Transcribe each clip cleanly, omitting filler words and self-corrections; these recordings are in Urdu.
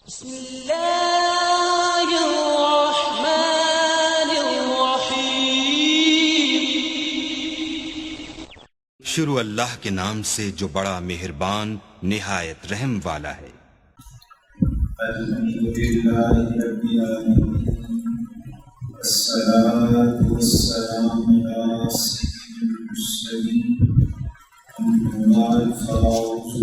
بسم اللہ الرحمن الرحیم۔ شروع اللہ کے نام سے جو بڑا مہربان نہایت رحم والا ہے۔ الحمدللہ رب العالمین، والصلاة والسلام علی سید المرسلین، اما بعد فاعوذ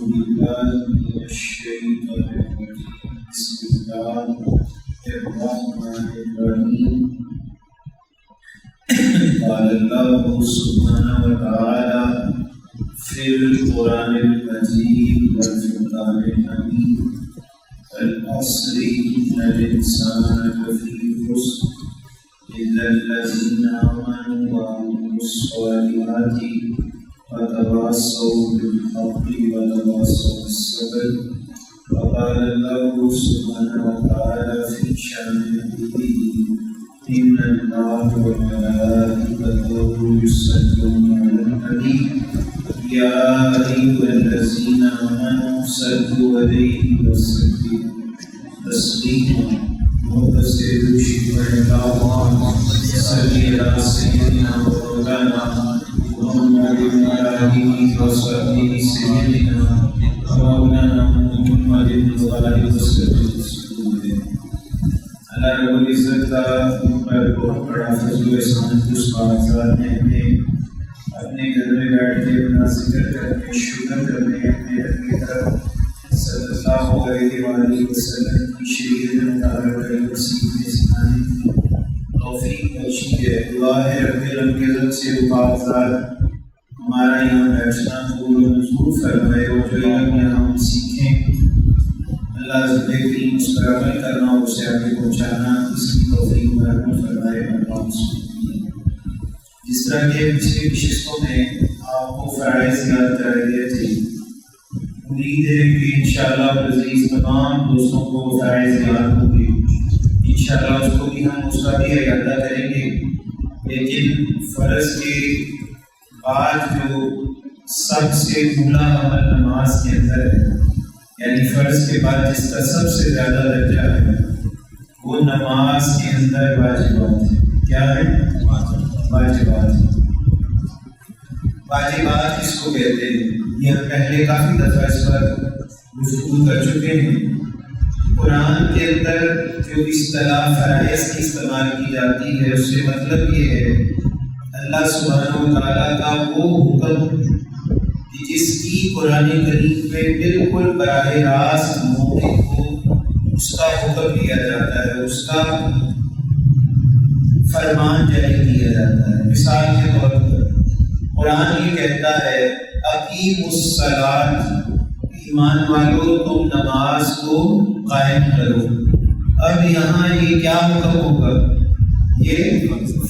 باللہ من الشیطان الرجیم، بسم اللہ الرحمن الرحیم۔ قال اللہ سبحانہ وتعالی فی القرآن المجید والفرقان الحمید، والعصر ان الانسان لفی خسر الا الذین آمنوا وعملوا الصالحات وتواصوا بالحق وتواصوا بالصبر۔ وقال الله سبحانه وتعالى في شأن نبيه إن الله وملائكته يصلون على النبي يا أيها الذين آمنوا صلوا عليه وسلموا تسليما۔ مختصر شفاء اللهم صل على سيدنا ومولانا محمد وآله وصحبه سيدنا مولانا محمد وآله وسلم۔ اللہ رب العزت کا پر بہت بڑا فضل و احسان اس بازار نے ہمیں اپنے گھر میں بیٹھ کے اپنا ذکر کرنے، شکر کرنے، اپنے رب کی طرف صلی اللہ علیہ وآلہ وسلم کی شریعت مطابق سیکھنے سکھانے توفیق بخشی ہے۔ دعا ہے رب العزت سے وہ بازار ہمارا یہاں بیٹھنا قبول و منظور فرمائے، اور جو علم یہاں ہم سیکھیں اللہ ذکر کریم اس پر عمل کرنا اور اسے آگے پہنچانا اس کی توفیق مرحمت فرمائے۔ جس طرح کے پچھلی نشستوں میں آپ کو فرائض یاد کرائے گئے تھے، امید ہے کہ انشاءاللہ عزیز تمام دوستوں کو فرائض یاد ہوں گے۔ انشاءاللہ اس کو بھی ہم اس کا بھی احاطہ کریں گے، لیکن فرض کے بعد جو سب سے اولا عمل نماز کے اندر ہے، یعنی فرض کے بعد جس کا سب سے زیادہ درجہ ہے وہ نماز کے اندر واجبات ہے۔ کیا ہے؟ واجبات۔ واجبات کس کو کہتے ہیں؟ یہ ہم پہلے کافی دفعہ اس پر گفتگو کر چکے ہیں۔ قرآن کے اندر جو اصطلاح فرائض کی استعمال کی جاتی ہے اس سے مطلب یہ ہے اللہ سبحانہ و تعالیٰ کا وہ حکم جس کی قرآن کریم میں بالکل براہ راست مومن کو اس کا حکم دیا جاتا ہے، اس کا فرمان جاری کیا جاتا ہے۔ مثال کے طور پر قرآن یہ کہتا ہے اقیموا الصلاۃ، ایمان والو تم نماز کو قائم کرو۔ اب یہاں یہ کیا حکم ہوگا؟ یہ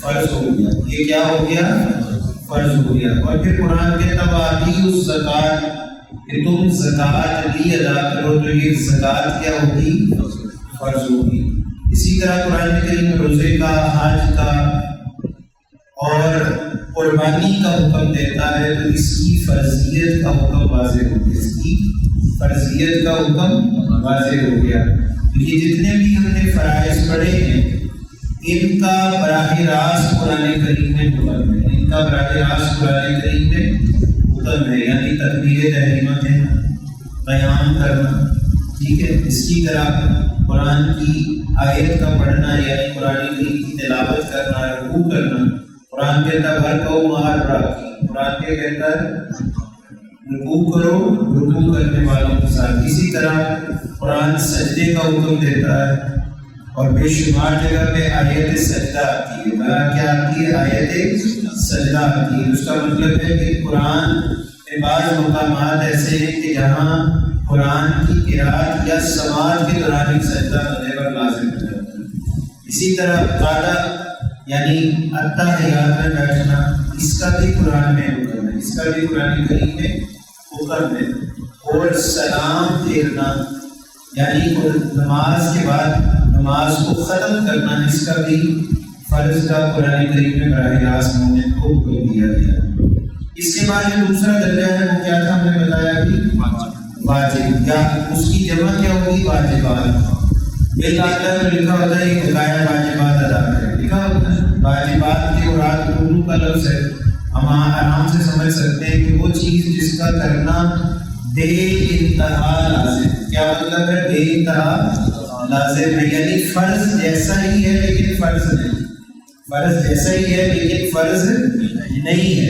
فرض ہو گیا۔ یہ کیا ہو گیا؟ فرض ہو گیا۔ اور پھر قرآن کہتا ہے وآتیوا الزکوٰۃ، کہ تم زکوٰۃ بھی ادا کرو، تو یہ زکوٰۃ کیا ہوگی؟ فرض ہوگی۔ اسی طرح قرآن کریم روزے کا، حج کا اور قربانی کا حکم دیتا ہے، تو اس کی فرضیت کا حکم واضح ہو گیا، اس کی فرضیت کا حکم واضح ہو گیا۔ یہ جتنے بھی ہم نے فرائض پڑھے ہیں ان کا براہ راست قرآن کریم میں حکم ہے، ان کا براہ راست قرآن کریم میں حکم ہے، یعنی تکبیر تحریمہ کہنا، قیام کرنا، ٹھیک ہے۔ اس کی طرح قرآن کی آیت کا پڑھنا، یعنی قرآن کریم کی تلاوت کرنا، رکوع کرنا۔ قرآن کہتا ہے وارکعوا مع الراکعین، قرآن کیا کہتا ہے؟ رکوع کرو رکوع کرنے والوں کے ساتھ۔ اسی طرح قرآن سجدے کا حکم دیتا ہے، اور بے شمار جگہ پہ آیت سجدہ آتی ہے۔ کیا آتی ہے؟ آیت سجدہ آتی ہے۔ اس کا مطلب ہے کہ قرآن کے بعض مقامات ایسے ہیں کہ جہاں قرآن کی قرأت یا سماعت کے دوران ایک سجدہ کرنے پر لازم ہو جاتا ہے۔ اسی طرح قاعدہ یعنی التحیات میں بیٹھنا، اس کا بھی قرآن میں حکم ہے، اس کا بھی قرآن کریم میں حکم ہے۔ اور سلام پھیرنا، یعنی نماز کے بعد نماز کو ختم کرنا، اس کا بھی فرض کا قرآن کریم میں براہ راست مومن کو حکم دیا گیا۔ اس کے بعد جو دوسرا درجہ ہے وہ کیا تھا؟ ہم نے بتایا کہ واجب، یا اس کی جمع کیا ہوگی؟ واجبات۔ بالآخر میں لکھا ہوتا ہے کہ بقایا واجبات ادا کریں، لکھا ہوتا ہے واجبات کے مراد اردو کا لفظ ہے، ہم آرام سے سمجھ سکتے ہیں کہ وہ چیز جس کا کرنا بے انتہا لازم۔ کیا مطلب ہے بے انتہا لازم ہے؟ یعنی فرض جیسا ہی ہے لیکن فرض نہیں، فرض جیسا ہی ہے لیکن فرض نہیں ہے۔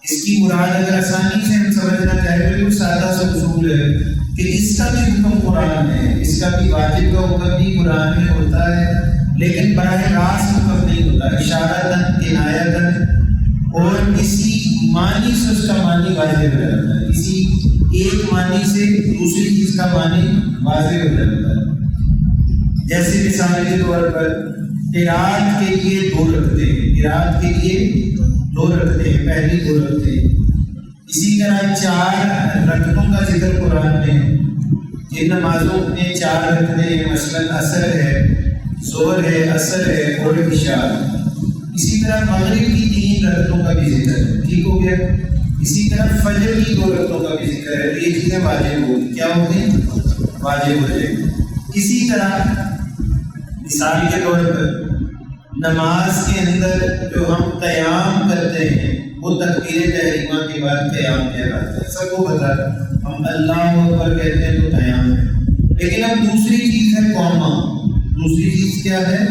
اس کی مراد اگر آسانی سے ہم سمجھنا چاہیں تو بالکل سادہ سا اصول ہے کہ اس کا بھی حکم قرآن میں ہے، اس کا بھی واجب کا حکم بھی قرآن میں ہوتا ہے، لیکن براہ راست حکم نہیں ہوتا، اشارتاً، کنایتاً، اور کسی معنی سے اس کا معنی واضح ہو جاتا ہے، کسی ایک معنی سے دوسری چیز کا معنی واضح ہو جاتا ہے۔ جیسے مثال کے طور پر قرات کے لیے 2 رکھتے ہیں، قرات کے لیے 2 رکھتے ہیں، پہلی 2 رکھتے ہیں۔ اسی طرح 4 رکعتوں کا ذکر قرآن میں، جن نمازوں میں 4 رکعتیں ہیں، مثلاً عصر ہے، ظہر ہے، عصر ہے اور عشاء۔ اسی طرح مغرب کی 3 رکعتوں کا بھی ذکر ہے، ٹھیک ہو گیا۔ اسی طرح فجر کی 2 رکعتوں کا بھی ذکر ہے، یہ چیزیں واجب ہوگی، کیا ہوگی؟ واجب ہو جائے گی۔ اسی طرح مثال کے طور پر نماز کے اندر جو ہم قیام کرتے ہیں وہ تکبیر تحریمہ کے بعد قیام کہلاتا ہے، سب کو پتہ ہے، ہم اللہ اکبر کہتے ہیں تو قیام ہے۔ لیکن اب دوسری چیز ہے قوما، دوسری چیز کیا ہے؟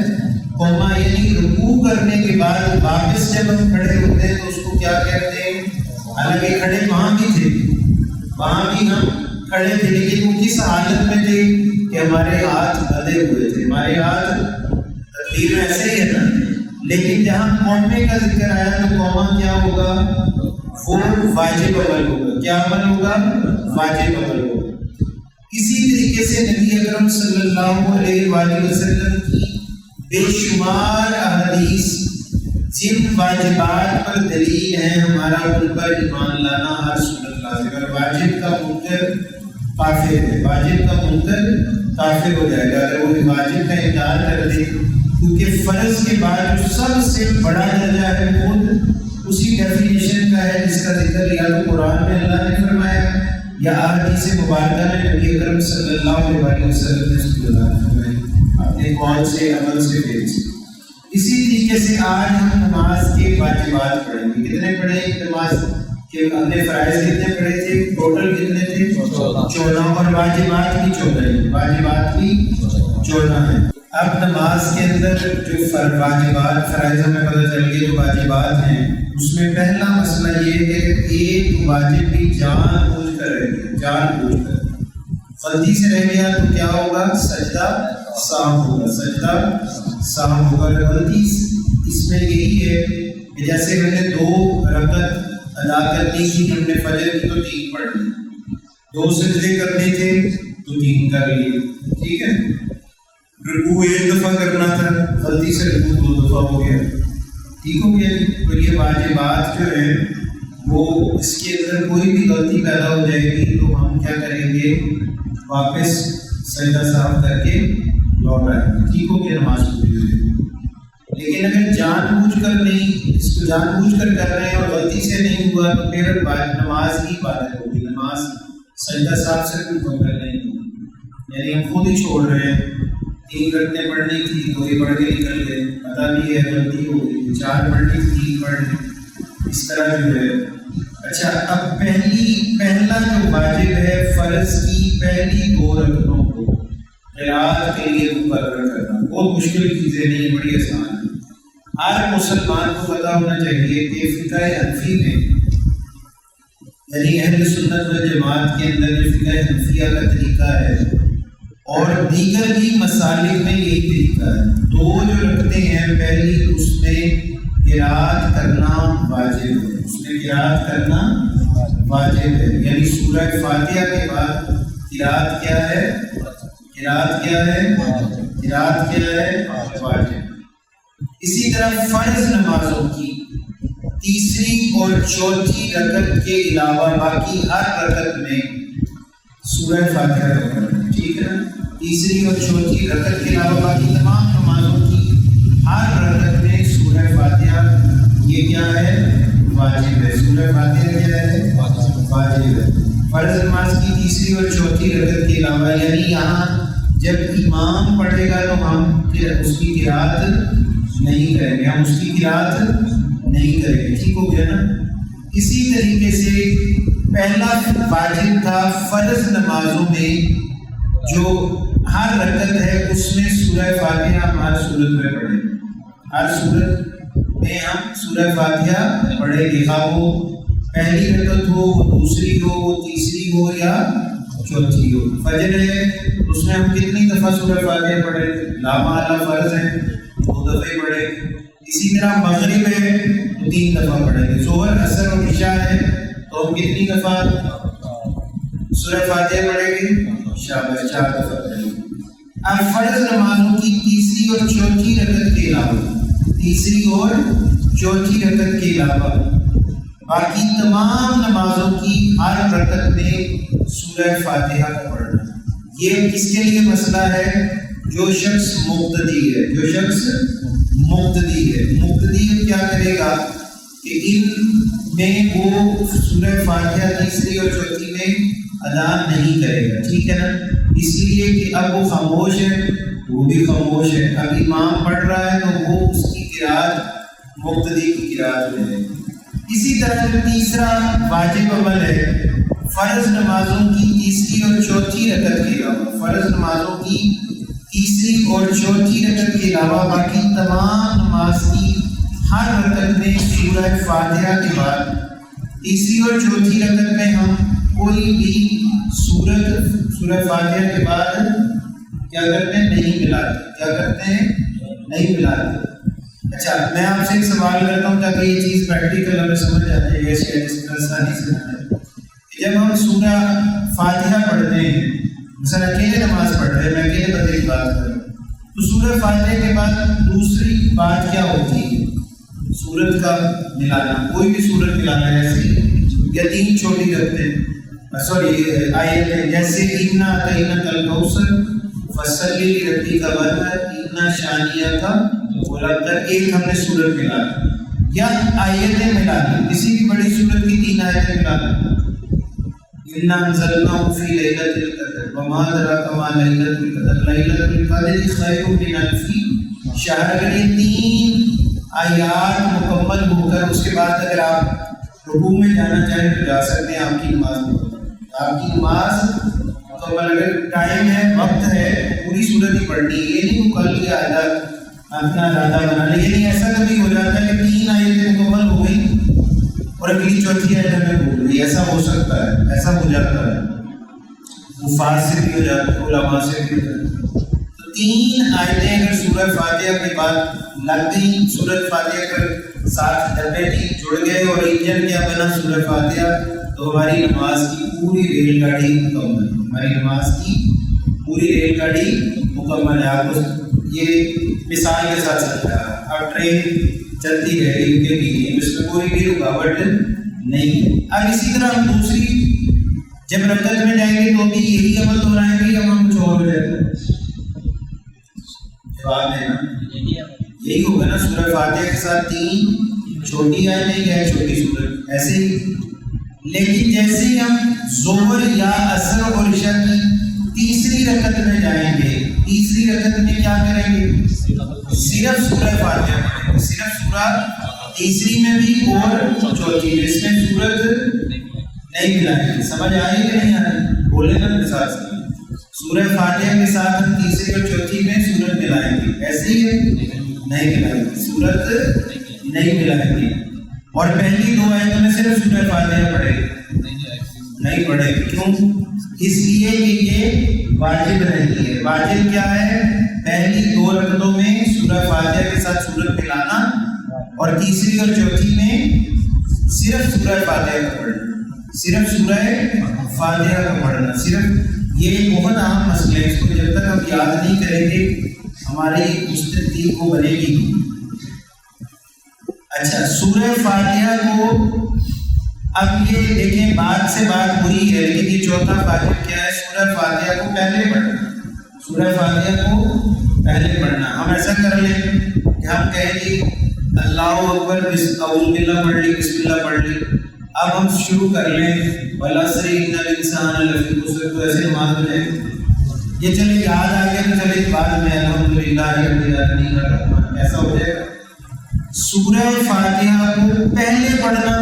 قوما، یعنی رکوع کرنے کے بعد واپس جب ہم کھڑے ہوتے ہیں تو اس کو کیا کہتے ہیں؟ حالانکہ کھڑے وہاں بھی تھے، وہاں بھی ہم کھڑے تھے، لیکن وہ کس حالت میں تھے کہ ہمارے ہاتھ بندھے ہوئے تھے، ہمارے ہاتھ تکبیر میں ایسے ہی ہے نا، لیکن جہاں قومے کا ذکر آیا تو قوما کیا ہوگا؟ وہ واجب عمل ہوگا، کیا عمل ہوگا؟ واجب عمل ہوگا۔ اسی طریقے سے نبی اکرم صلی اللہ علیہ وآلہ وسلم کی بے شمار احادیث جن واجبات پر دلیل ہے ہمارا ان پر ایمان لانا ہر سنت لازم ہے۔ واجب کا منکر کافر ہے، واجب کا منکر کافر ہو جائے گا اگر وہ واجب کا انکار کر دے، کیونکہ فرض کے بعد جو سب سے بڑا درجہ ہے خود اسی ڈیفینیشن کا ہے جس کا ذکر یا تو قرآن میں اللہ نے فرمایا یا احادیث مبارکہ میں نبی اکرم صلی اللہ علیہ وسلم نے فرمایا اپنے قول سے، عمل سے، فعل سے۔ اسی طریقے سے آج ہم نماز کے واجبات پڑھیں گے۔ کتنے پڑھے نماز کے؟ ہم نے فرائض کتنے پڑھے تھے؟ ٹوٹل کتنے تھے؟ 14، اور واجبات بھی 14 ہیں، واجبات بھی 14 ہیں۔ اب نماز کے اندر جو واجبات فرائض ہمیں پتہ چل گئے جو واجبات ہیں، اس میں پہلا مسئلہ یہ ہے کہ ایک واجب بھی جان بوجھ کر رہے، جان بوجھ کر غلطی سے رہ گیا تو کیا ہوگا؟ سجدہ سہو ہوگا، سجدہ سہو ہوگا۔ غلطی اس میں یہی ہے کہ جیسے ہم نے 2 رکعت ادا کرنی تھی، ہم نے فجر کی تو 3 پڑھ لی، 2 سجدے کرنے تھے تو 3 کر لیے، ٹھیک ہے۔ رکوع 1 دفعہ کرنا تھا، غلطی سے رکوع 2 دفعہ ہو گیا، ٹھیک ہو گیا۔ تو یہ واجبات جو ہیں وہ اس کے اندر کوئی بھی غلطی پیدا ہو جائے گی تو ہم کیا کریں گے؟ واپس سجدہ صاف کر کے لوٹ آئیں گے، ٹھیک ہو گیا، نماز پوری ہو جائے گی۔ لیکن اگر جان بوجھ کر نہیں، اس کو جان بوجھ کر کر رہے ہیں اور غلطی سے نہیں ہوا تو پھر نماز ہی باطل ہوگی، نماز سجدہ صاف سے کوئی مکمل نہیں ہوگی، یعنی ہم خود ہی چھوڑ رہے ہیں۔ 3 رکعتیں پڑھنی تھی، 2 ہی پڑھ کے نکل گئے، پتہ بھی ہے غلطی ہو گئی، 4 پڑھنی تھی، 3 پڑھ لی، اس طرح جو ہے۔ اچھا، اب پہلا جو واجب ہے فرض کی پہلی 2 رکعتوں کو قرات کے لیے مقرر کرنا بہت مشکل چیزیں نہیں، بڑی آسان ہے۔ ہر مسلمان کو پتہ ہونا چاہیے کہ فقہ حنفی میں، یعنی اہل سنت و جماعت کے اندر جو فقہ حنفیہ کا طریقہ ہے اور دیگر بھی مسالک میں یہی طریقہ ہے، 2 جو رکھتے ہیں پہلی اس میں قرات کرنا واجب ہے، اس میں قرات کرنا واجب ہے، یعنی سورہ فاتحہ کے بعد قرات کیا ہے؟ قرات کیا ہے؟ قرات کیا ہے؟ واجب۔ اسی طرح فرض نمازوں کی 3 اور 4 رکعت کے علاوہ باقی ہر رکعت میں سورہ فاتحہ کا پڑھنا، ٹھیک ہے۔ 3 اور 4 رکعت کے علاوہ باقی تمام نمازوں کی ہر رکعت میں سورہ فاتحہ، یہ کیا ہے؟ واجب ہے۔ سورہ فاتحہ کیا ہے؟ واجب ہے۔ فرض نماز کی تیسری اور چوتھی رکعت کے علاوہ، یعنی یہاں جب امام پڑھے گا تو ہم پھر اس کی قرأت نہیں کریں گے، ہم اس کی قرأت نہیں کریں گے، ٹھیک ہو گیا نا؟ اسی طریقے سے پہلا واجب تھا فرض نمازوں میں جو ہر رکعت ہے اس میں سورہ فاتحہ ہم ہر صورت میں پڑھیں، ہر صورت میں ہم سورہ فاتحہ پڑھیں گے، خواہ وہ پہلی رکعت ہو، وہ دوسری ہو، وہ تیسری ہو یا چوتھی ہو۔ فجر ہے اس میں ہم کتنی دفعہ سورہ فاتحہ پڑھیں؟ لا محالہ فرض ہے 2 دفعہ پڑھیں۔ اسی طرح مغرب ہے تو 3 دفعہ پڑھیں گے۔ ظہر، عصر اور عشاء ہے تو ہم کتنی دفعہ سورہ فاتحہ پڑھیں گے؟ شاباش، 4 دفعہ پڑھیں گے۔ اب فرض نمازوں کی تیسری اور چوتھی رکعت کے علاوہ، تیسری اور چوتھی رکعت کے علاوہ باقی تمام نمازوں کی ہر رکعت میں سورہ فاتحہ کا پڑھنا، یہ کس کے لیے مسئلہ ہے؟ جو شخص مقتدی ہے، جو شخص مقتدی ہے، مقتدی کیا کرے گا کہ ان میں وہ سورہ فاتحہ تیسری اور چوتھی میں ادا نہیں کرے گا، ٹھیک ہے نا؟ اس لیے کہ اب وہ خاموش ہے، وہ بھی خاموش ہے، اب امام پڑھ رہا ہے تو وہ اس کی قرأت مقتدی کی قرأت میں ہے۔ اسی طرح جو تیسرا واجب عمل ہے فرض نمازوں کی تیسری اور چوتھی رکعت کے علاوہ، فرض نمازوں کی تیسری اور چوتھی رکعت کے علاوہ باقی تمام نماز کی ہر رکعت میں سورہ فاتحہ کے بعد تیسری اور چوتھی رکعت میں ہم کوئی بھی سورہ فاتحہ کے بعد کیا کرتے ہیں؟ نہیں ملاتے، کیا کرتے ہیں؟ نہیں ملاتے۔ اچھا، میں آپ سے ایک سوال کرتا ہوں تاکہ یہ چیز پریکٹیکل ہمیں سمجھ آ جائے، جس طرح آسانی سے جب ہم سورہ فاتحہ پڑھتے ہیں، مثلا اکیلے نماز پڑھ رہے ہیں، میں اکیلے بندے کی بات کر رہا ہوں، تو سورہ فاتحہ کے بعد دوسری بات کیا ہوتی ہے؟ سورت کا ملانا، کوئی بھی سورت ملانا، جیسے یا 3 چھوٹی رکھتے ہیں، سوری آیت ہے، جیسے اِنَّا أَعْطَيْنَاكَ الْكَوْثَرَ فَصَلِّ لِرَبِّكَ وَانْحَرْ إِنَّ شَانِئَكَ وَلَبْتَرْ، ایک ہم نے سورت ملانا یا آیتیں ملانا، کسی بھی بڑی سورت کی 3 آیتیں ملانا، إِنَّا أَنزَلْنَاهُ فِي لَيْلَةِ الْقَدْرِ وَمَا أَدْرَاكَ مَا لَيْلَةُ الْقَدْرِ لَيْلَةُ الْقَدْرِ خَيْرٌ مِنْ أَلْفِ شَهْرٍ۔ اگر یہ 3 آیات مکمل ہو کر اس کے بعد اگر آپ رکوع میں جانا چاہیں تو جا سکتے ہیں، آپ کی نماز مکمل، آپ کی نماز مکمل۔ اگر ٹائم ہے، وقت ہے، پوری سورت ہی پڑھنی ہے، یہ نہیں کہ کل کیا آیات اپنا ارادہ بنا لے، لیکن ایسا کبھی ہو جاتا ہے کہ 3 آیتیں مکمل ہو گئی اور اگلی چوتھی آیت ہمیں بھول گئی، ایسا ہو سکتا ہے، ایسا ہو جاتا ہے، حفاظ سے بھی ہو جاتا ہے، علماء سے بھی ہو جاتا ہے۔ تو 3 آیتیں اگر سورہ فاتحہ کے بعد لگ گئی، سورہ فاتحہ کے ساتھ ڈبے ٹھیک جڑ گئے اور انجن کیا بنا سورہ فاتحہ، تو ہماری نماز کی پوری ریل گاڑی مکمل، ہماری نماز کی پوری ریل گاڑی مکمل ہے۔ آپ کو یہ مثال کے ساتھ چلتا ہے، اب ٹرین چلتی رہے گی، کے لیے اس میں کوئی بھی رکاوٹ نہیں۔ اب اسی طرح ہم دوسری جب رکعت میں جائیں گے تو بھی یہی عمل دہرائیں گے یا ہم کچھ اور ہو جائے گا؟ جواب دینا، یہی ہوگا نا، سورہ فاتحہ کے ساتھ 3 چھوٹی آیتیں یا چھوٹی سورت، ایسے ہی۔ لیکن جیسے ہی ہم ظہر یا عصر اور عشاء کی تیسری رکعت میں جائیں گے، تیسری رکعت میں کیا کریں گے؟ صرف سورہ فاتحہ پڑھیں گے، صرف سورہ تیسری میں بھی اور چوتھی میں، اس میں سورت نہیں ملائیں گے۔ سمجھ آئی کہ نہیں آئی؟ بولے نا میرے ساتھ، سورہ فاتحہ کے ساتھ ہم تیسری اور چوتھی میں سورت ملائیں گے، ایسے ہی نہیں ملائیں گے، سورت نہیں ملائیں گے۔ اور پہلی 2 آیتوں میں صرف سورہ فاتحہ پڑھے نہیں پڑھے، کیوں؟ اس لیے کہ یہ واجب نہیں ہے۔ واجب کیا ہے؟ پہلی 2 رکعتوں میں سورہ فاتحہ کے ساتھ سورت ملانا اور تیسری اور چوتھی میں صرف سورہ فاتحہ کا پڑھنا، صرف سورہ فاتحہ کا پڑھنا، صرف یہ بہت اہم مسئلہ ہے، اس کو جب تک ہم یاد نہیں کریں گے ہماری مستقبل کو بنے گی۔ اچھا، سورہ فاتحہ کو اب یہ دیکھیں بات سے بات ہوئی ہے، لیکن یہ چوتھا واجب کیا ہے؟ سورہ فاتحہ کو پہلے پڑھنا، سورہ فاتحہ کو پہلے پڑھنا۔ ہم ایسا کر لیں کہ ہم کہیں گے اللہ اکبر، اعوذ باللہ پڑھ لی، بسم اللہ پڑھ لی، اب ہم شروع کر لیں والعصر ان الانسان لفی خسر، تو ایسے نماز ہو جائے یہ چلے یاد آ گیا تو چلے بعد میں الحمدللہ رب العالمین الرحمن ایسا ہو جائے گا۔ سورہ فاتحہ کو پہلے پڑھنا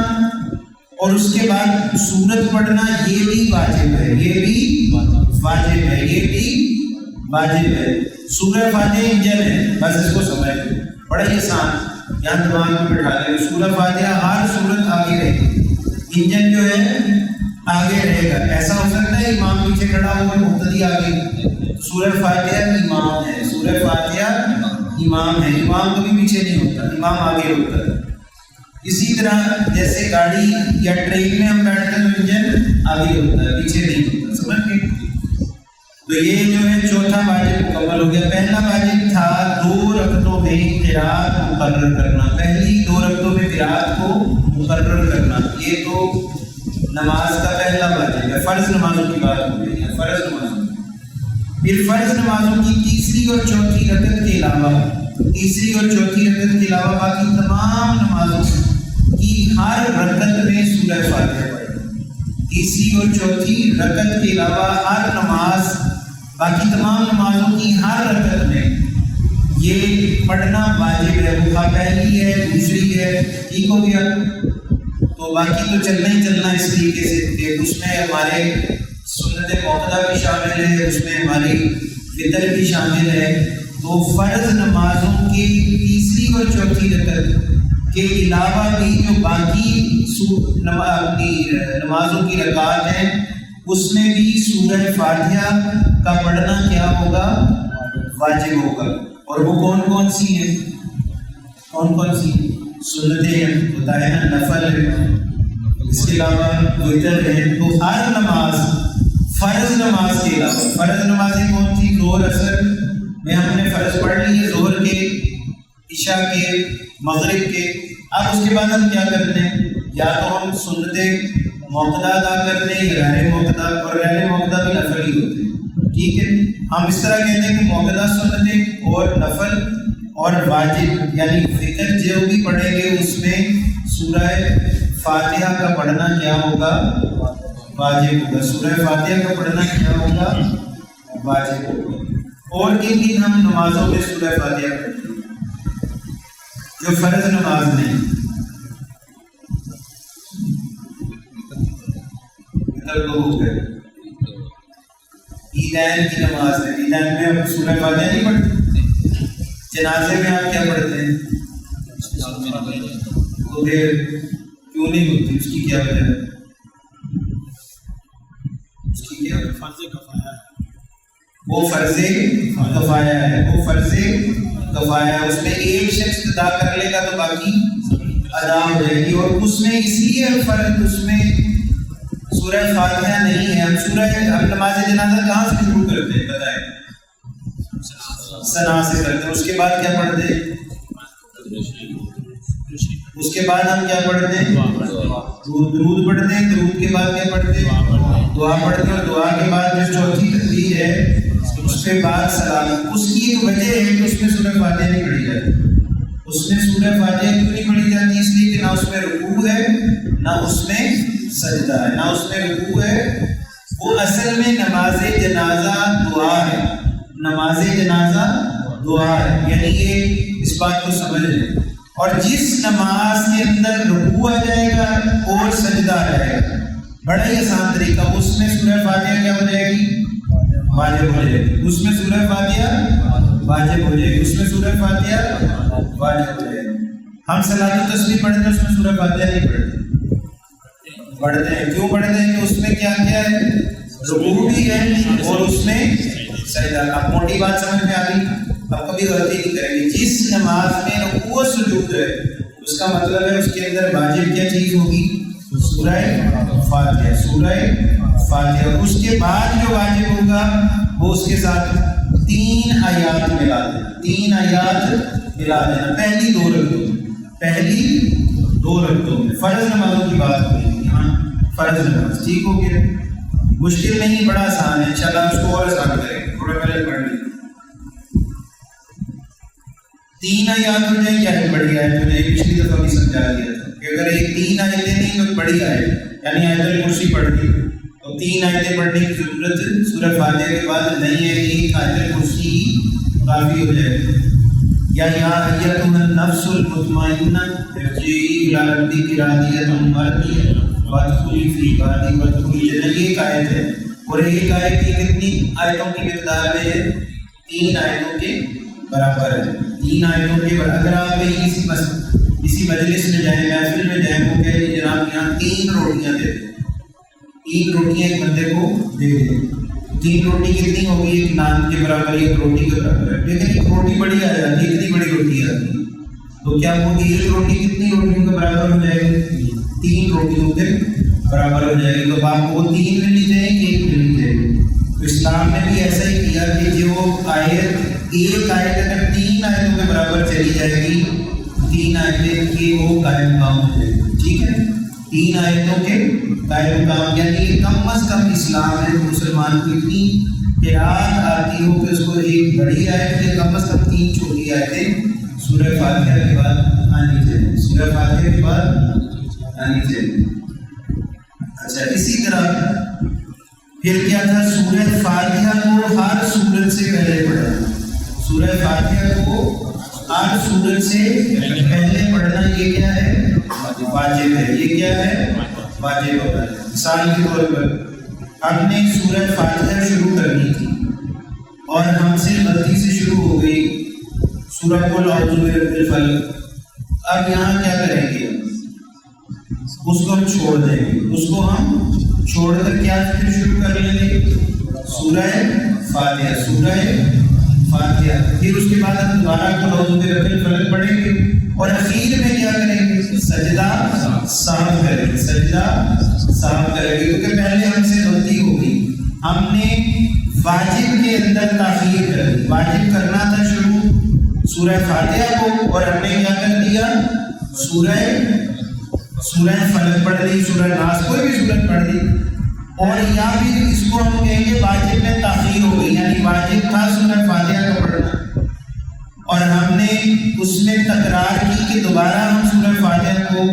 اور اس کے بعد سورت پڑھنا یہ بھی واجب ہے، یہ بھی واجب ہے، یہ بھی واجب ہے۔ سورہ فاتحہ انجن ہے، بس اس کو سمجھ لیں، بڑا ہی آسان، یہاں دماغ میں بٹھا لیں۔ سورہ فاتحہ ہر سورت آگے رہے گی، انجن جو ہے آگے رہے گا۔ ایسا ہو سکتا ہے امام پیچھے کھڑا ہو اور مقتدی آگے، سورہ فاتحہ امام ہے، سورہ فاتحہ امام ہے، امام کبھی پیچھے نہیں ہوتا، امام آگے ہوتا ہے۔ اسی طرح جیسے گاڑی یا ٹرین میں ہم بیٹھتے ہیں تو انجن آگے ہوتا ہے، پیچھے نہیں ہوتا، سمجھ گئے؟ تو یہ جو ہے چوتھا واجب مکمل ہو گیا۔ پہلا واجب تھا 2 رکعتوں میں قرات مقرر کرنا، پہلی 2 رکعتوں میں قرات کو مقرر کرنا، یہ تو نماز کا پہلا واجب ہے۔ فرض نمازوں کی بات ہو رہی ہے، فرض نمازوں، پھر فرض نمازوں کی تیسری اور چوتھی رکعت کے علاوہ، تیسری اور چوتھی رکعت کے علاوہ باقی تمام نمازوں کی ہر رکعت میں سورہ فاتحہ پڑھیں۔ تیسری اور چوتھی رکعت کے علاوہ ہر نماز، باقی تمام نمازوں کی ہر رکعت میں یہ پڑھنا واجب ہے۔ وہ پہلی ہے، دوسری ہے، ٹھیک ہو گیا؟ تو باقی تو چلنا ہی چلنا اس طریقے سے کہ اس میں ہمارے سنت موقدہ بھی شامل ہے، اس میں ہماری فطر بھی شامل ہے۔ تو فرض نمازوں کی تیسری اور چوتھی رکعت کے علاوہ بھی جو باقی نمازوں کی رکعات ہیں اس میں بھی سورہ فاتحہ کا پڑھنا کیا ہوگا؟ واجب ہوگا۔ اور وہ کون کون سی ہیں؟ کون کون سی سنتیں ہیں؟ بتائیں نا، نفل ہے، اس کے علاوہ وتر ہے۔ تو ہر نماز، فرض نماز کے علاوہ، فرض نمازیں کون سی؟ ظہر اثر میں ہم نے فرض پڑھ لی ہے، ظہر کے، عشاء کے، مغرب کے۔ اب اس کے بعد ہم کیا کرتے ہیں؟ یا تو ہم سنت موقدہ ادا کرتے ہیں یا غیر موقدہ، اور غیر موقدہ بھی نفل ہی ہوتے ہیں، ٹھیک ہے؟ ہم اس طرح کہتے ہیں کہ موقدہ سنتیں اور نفل اور واجب، یعنی فطر جو بھی پڑھیں گے اس میں سورہ فاتحہ کا پڑھنا کیا ہوگا؟ واجب ہوگا۔ سورہ فاتحہ کا پڑھنا کیا ہوگا؟ واجب ہوگا۔ اور کن دن ہم نمازوں میں سورہ فاتحہ پڑھتے ہیں جو فرض نماز نہیں؟ ہو گئے عیدین کی نماز ہے، عیدین میں ہم سورہ فاتحہ نہیں پڑھتے۔ جنازے میں آپ کیا پڑھتے ہیں؟ تو پھر کیوں نہیں ہوتی؟ اس کی کیا وجہ ہے؟ اس کی کیا فرض کفایہ ہے، وہ فرض کفایہ ہے، وہ فرض کفایہ ہے۔ اس میں ایک شخص ادا کر لے گا تو باقی ادا ہو جائے گی۔ اور اس میں اس لیے فرض، اس میں سورہ فاتحہ نہیں ہے۔ ہم نماز جنازہ کہاں سے شروع کرتے ہیں بتائیں؟ ثنا سے کرتے ہیں۔ اس کے بعد کیا پڑھتے ہیں؟ اس کے بعد ہم کیا پڑھتے ہیں؟ درود پڑھتے ہیں۔ درود کے بعد کیا پڑھتے ہیں؟ دعا پڑھتے ہیں۔ اور دعا کے بعد جو چوتھی تسبیح ہے اس کے بعد سلام۔ اس کی ایک وجہ ہے کہ اس میں سورہ فاتحہ نہیں پڑھی جاتی۔ اس میں سورہ فاتحہ کیوں نہیں پڑھی جاتی؟ اس لیے کہ نہ اس میں رکوع ہے، نہ اس میں سجدہ ہے، نہ اس میں رکوع ہے۔ وہ اصل میں نماز جنازہ دعا ہے، نماز جنازہ دعا ہے، یعنی یہ اس بات کو سمجھ لیں۔ اور جس نماز کے اندر رکوع آ جائے گا اور سجدہ آ جائے گا، بڑا ہی آسان طریقہ، اس میں سورہ فاتحہ کیا ہو جائے گی؟ واجب ہو جائے گی۔ اس میں سورہ فاتحہ واجب ہو جائے گی، اس میں سورہ فاتحہ واجب ہو جائے گی۔ ہم صلاۃ التسبیح پڑھتے ہیں، اس میں سورہ فاتحہ نہیں پڑھتے ہیں۔ کیوں پڑھتے ہیں؟ کہ اس میں کیا کیا ہے؟ رکوع بھی ہے اور اس میں سجدہ۔ اب موٹی بات سمجھ میں آ گئی، اب کبھی غلطی نہیں کریں گے۔ جس نماز میں رکوع و سجود ہے اس کا مطلب ہے اس کے اندر واجب کیا چیز ہوگی؟ سورہ فاتحہ، سورہ فاتحہ۔ اس کے بعد جو واجب ہوگا وہ اس کے ساتھ 3 آیات ملا دینا، 3 آیات ملا دینا پہلی 2 رکعتوں میں، پہلی 2 رکعتوں میں۔ فرض نمازوں کی بات ہو رہی ہے یہاں، فرض نماز، ٹھیک ہو گیا؟ مشکل نہیں، بڑا آسان ہے، انشاءاللہ اس کو اور آسان کریں گے، تھوڑا پہلے پڑھ لیں۔ 3 آیات ہو جائیں، کیا بڑی آیت ہو جائے، پچھلی دفعہ بھی سمجھا دیا تھا کہ اگر ایک 3 آیتیں نہیں تو بڑی آیت یعنی آیت الکرسی پڑھ دی تو 3 آیتیں پڑھنے کی ضرورت سورہ فاتحہ کے بعد نہیں ہے، ایک آیت الکرسی کافی ہو جائے گی۔ یا ایتھا النفس المطمئنہ ارجعی الی ربک راضیۃ مرضیہ وادخلی فی عبادی وادخلی جنتی، ایک آیت ہے، اور ایک آیت کی کتنی آیتوں کی مقدار میں ہے؟ 3 آیتوں کے برابر ہے، 3 آیتوں کے برابر۔ اگر آپ کسی مجلس میں جائیں، محفل میں جائیں، وہ کہے جناب یہاں 3 روٹیاں دے دیں، 3 روٹیاں ایک بندے کو دے دیں، 3 روٹی کتنی ہوگی؟ ایک نان کے برابر، ایک روٹی کے برابر ہے، لیکن ایک روٹی بڑی آ جاتی ہے، اتنی بڑی روٹی آتی ہے، تو کیا وہ ایک روٹی کتنی روٹیوں کے برابر ہو جائے گی؟ 3 روٹیوں کے برابر ہو جائے گی۔ تو آپ کو 3 ملنی چاہیے کہ 1 ملنی چاہیے؟ تو اسلام نے بھی ایسا ہی کیا کہ جو آیت، ایک آیت اگر 3 آیتوں کے برابر چلی جائے گی، 3 آیتیں کی وہ قائم مقام ہو جائے گی، ٹھیک ہے؟ 3 آیتوں کے قائم مقام، یعنی کم از کم اسلام ہے مسلمان کو اتنی قرآن آتی ہو کہ اس کو ایک بڑی آیت یا کم از کم 3 چھوٹی آیتیں سورہ فاتحہ کے بعد آنی چاہیے، سورہ فاتحہ کے بعد آنی چاہیے۔ اچھا، اسی طرح پھر کیا تھا؟ سورہ فاتحہ کو ہر سورت سے پہلے پڑھنا، سورہ فاتحہ کو ہر سورت سے پہلے پڑھنا، یہ کیا ہے؟ واجب ہے، یہ کیا ہے؟ واجب ہوتا ہے۔ مثال کے طور پر ہم نے سورہ فاتحہ شروع کرنی تھی اور ہم سے غلطی سے شروع ہو گئی سورہ قل اعوذ برب الفلق، اب یہاں کیا کریں گے؟ اس کو ہم چھوڑ دیں گے، اس کو ہم چھوڑ کر کیا پھر شروع کر لیں گے؟ سورہ فاتحہ، سورہ فاتحہ، پھر اس کے بعد ہم دوبارہ قل اعوذ برب الفلق پڑھیں گے اور اخیر میں کیا کریں گے؟ سجدہ صاحب کریں گے، سجدہ صاحب کریں گے، کیونکہ پہلے ہم سے غلطی ہو گئی، ہم نے واجب کے اندر تاخیر کر دی، واجب کرنا تھا شروع سورہ فاتحہ کو اور ہم نے کیا کر دیا؟ سورہ فلق پڑھ لی، سورہ ناس، کوئی بھی سورت پڑھ لی، اور یا پھر اس کو ہم کہیں گے واجب میں تاخیر ہو گئی، یعنی واجب تھا سورہ فاتحہ کا پڑھنا اور ہم نے اس میں تکرار کی کہ دوبارہ ہم سورہ فاتحہ کو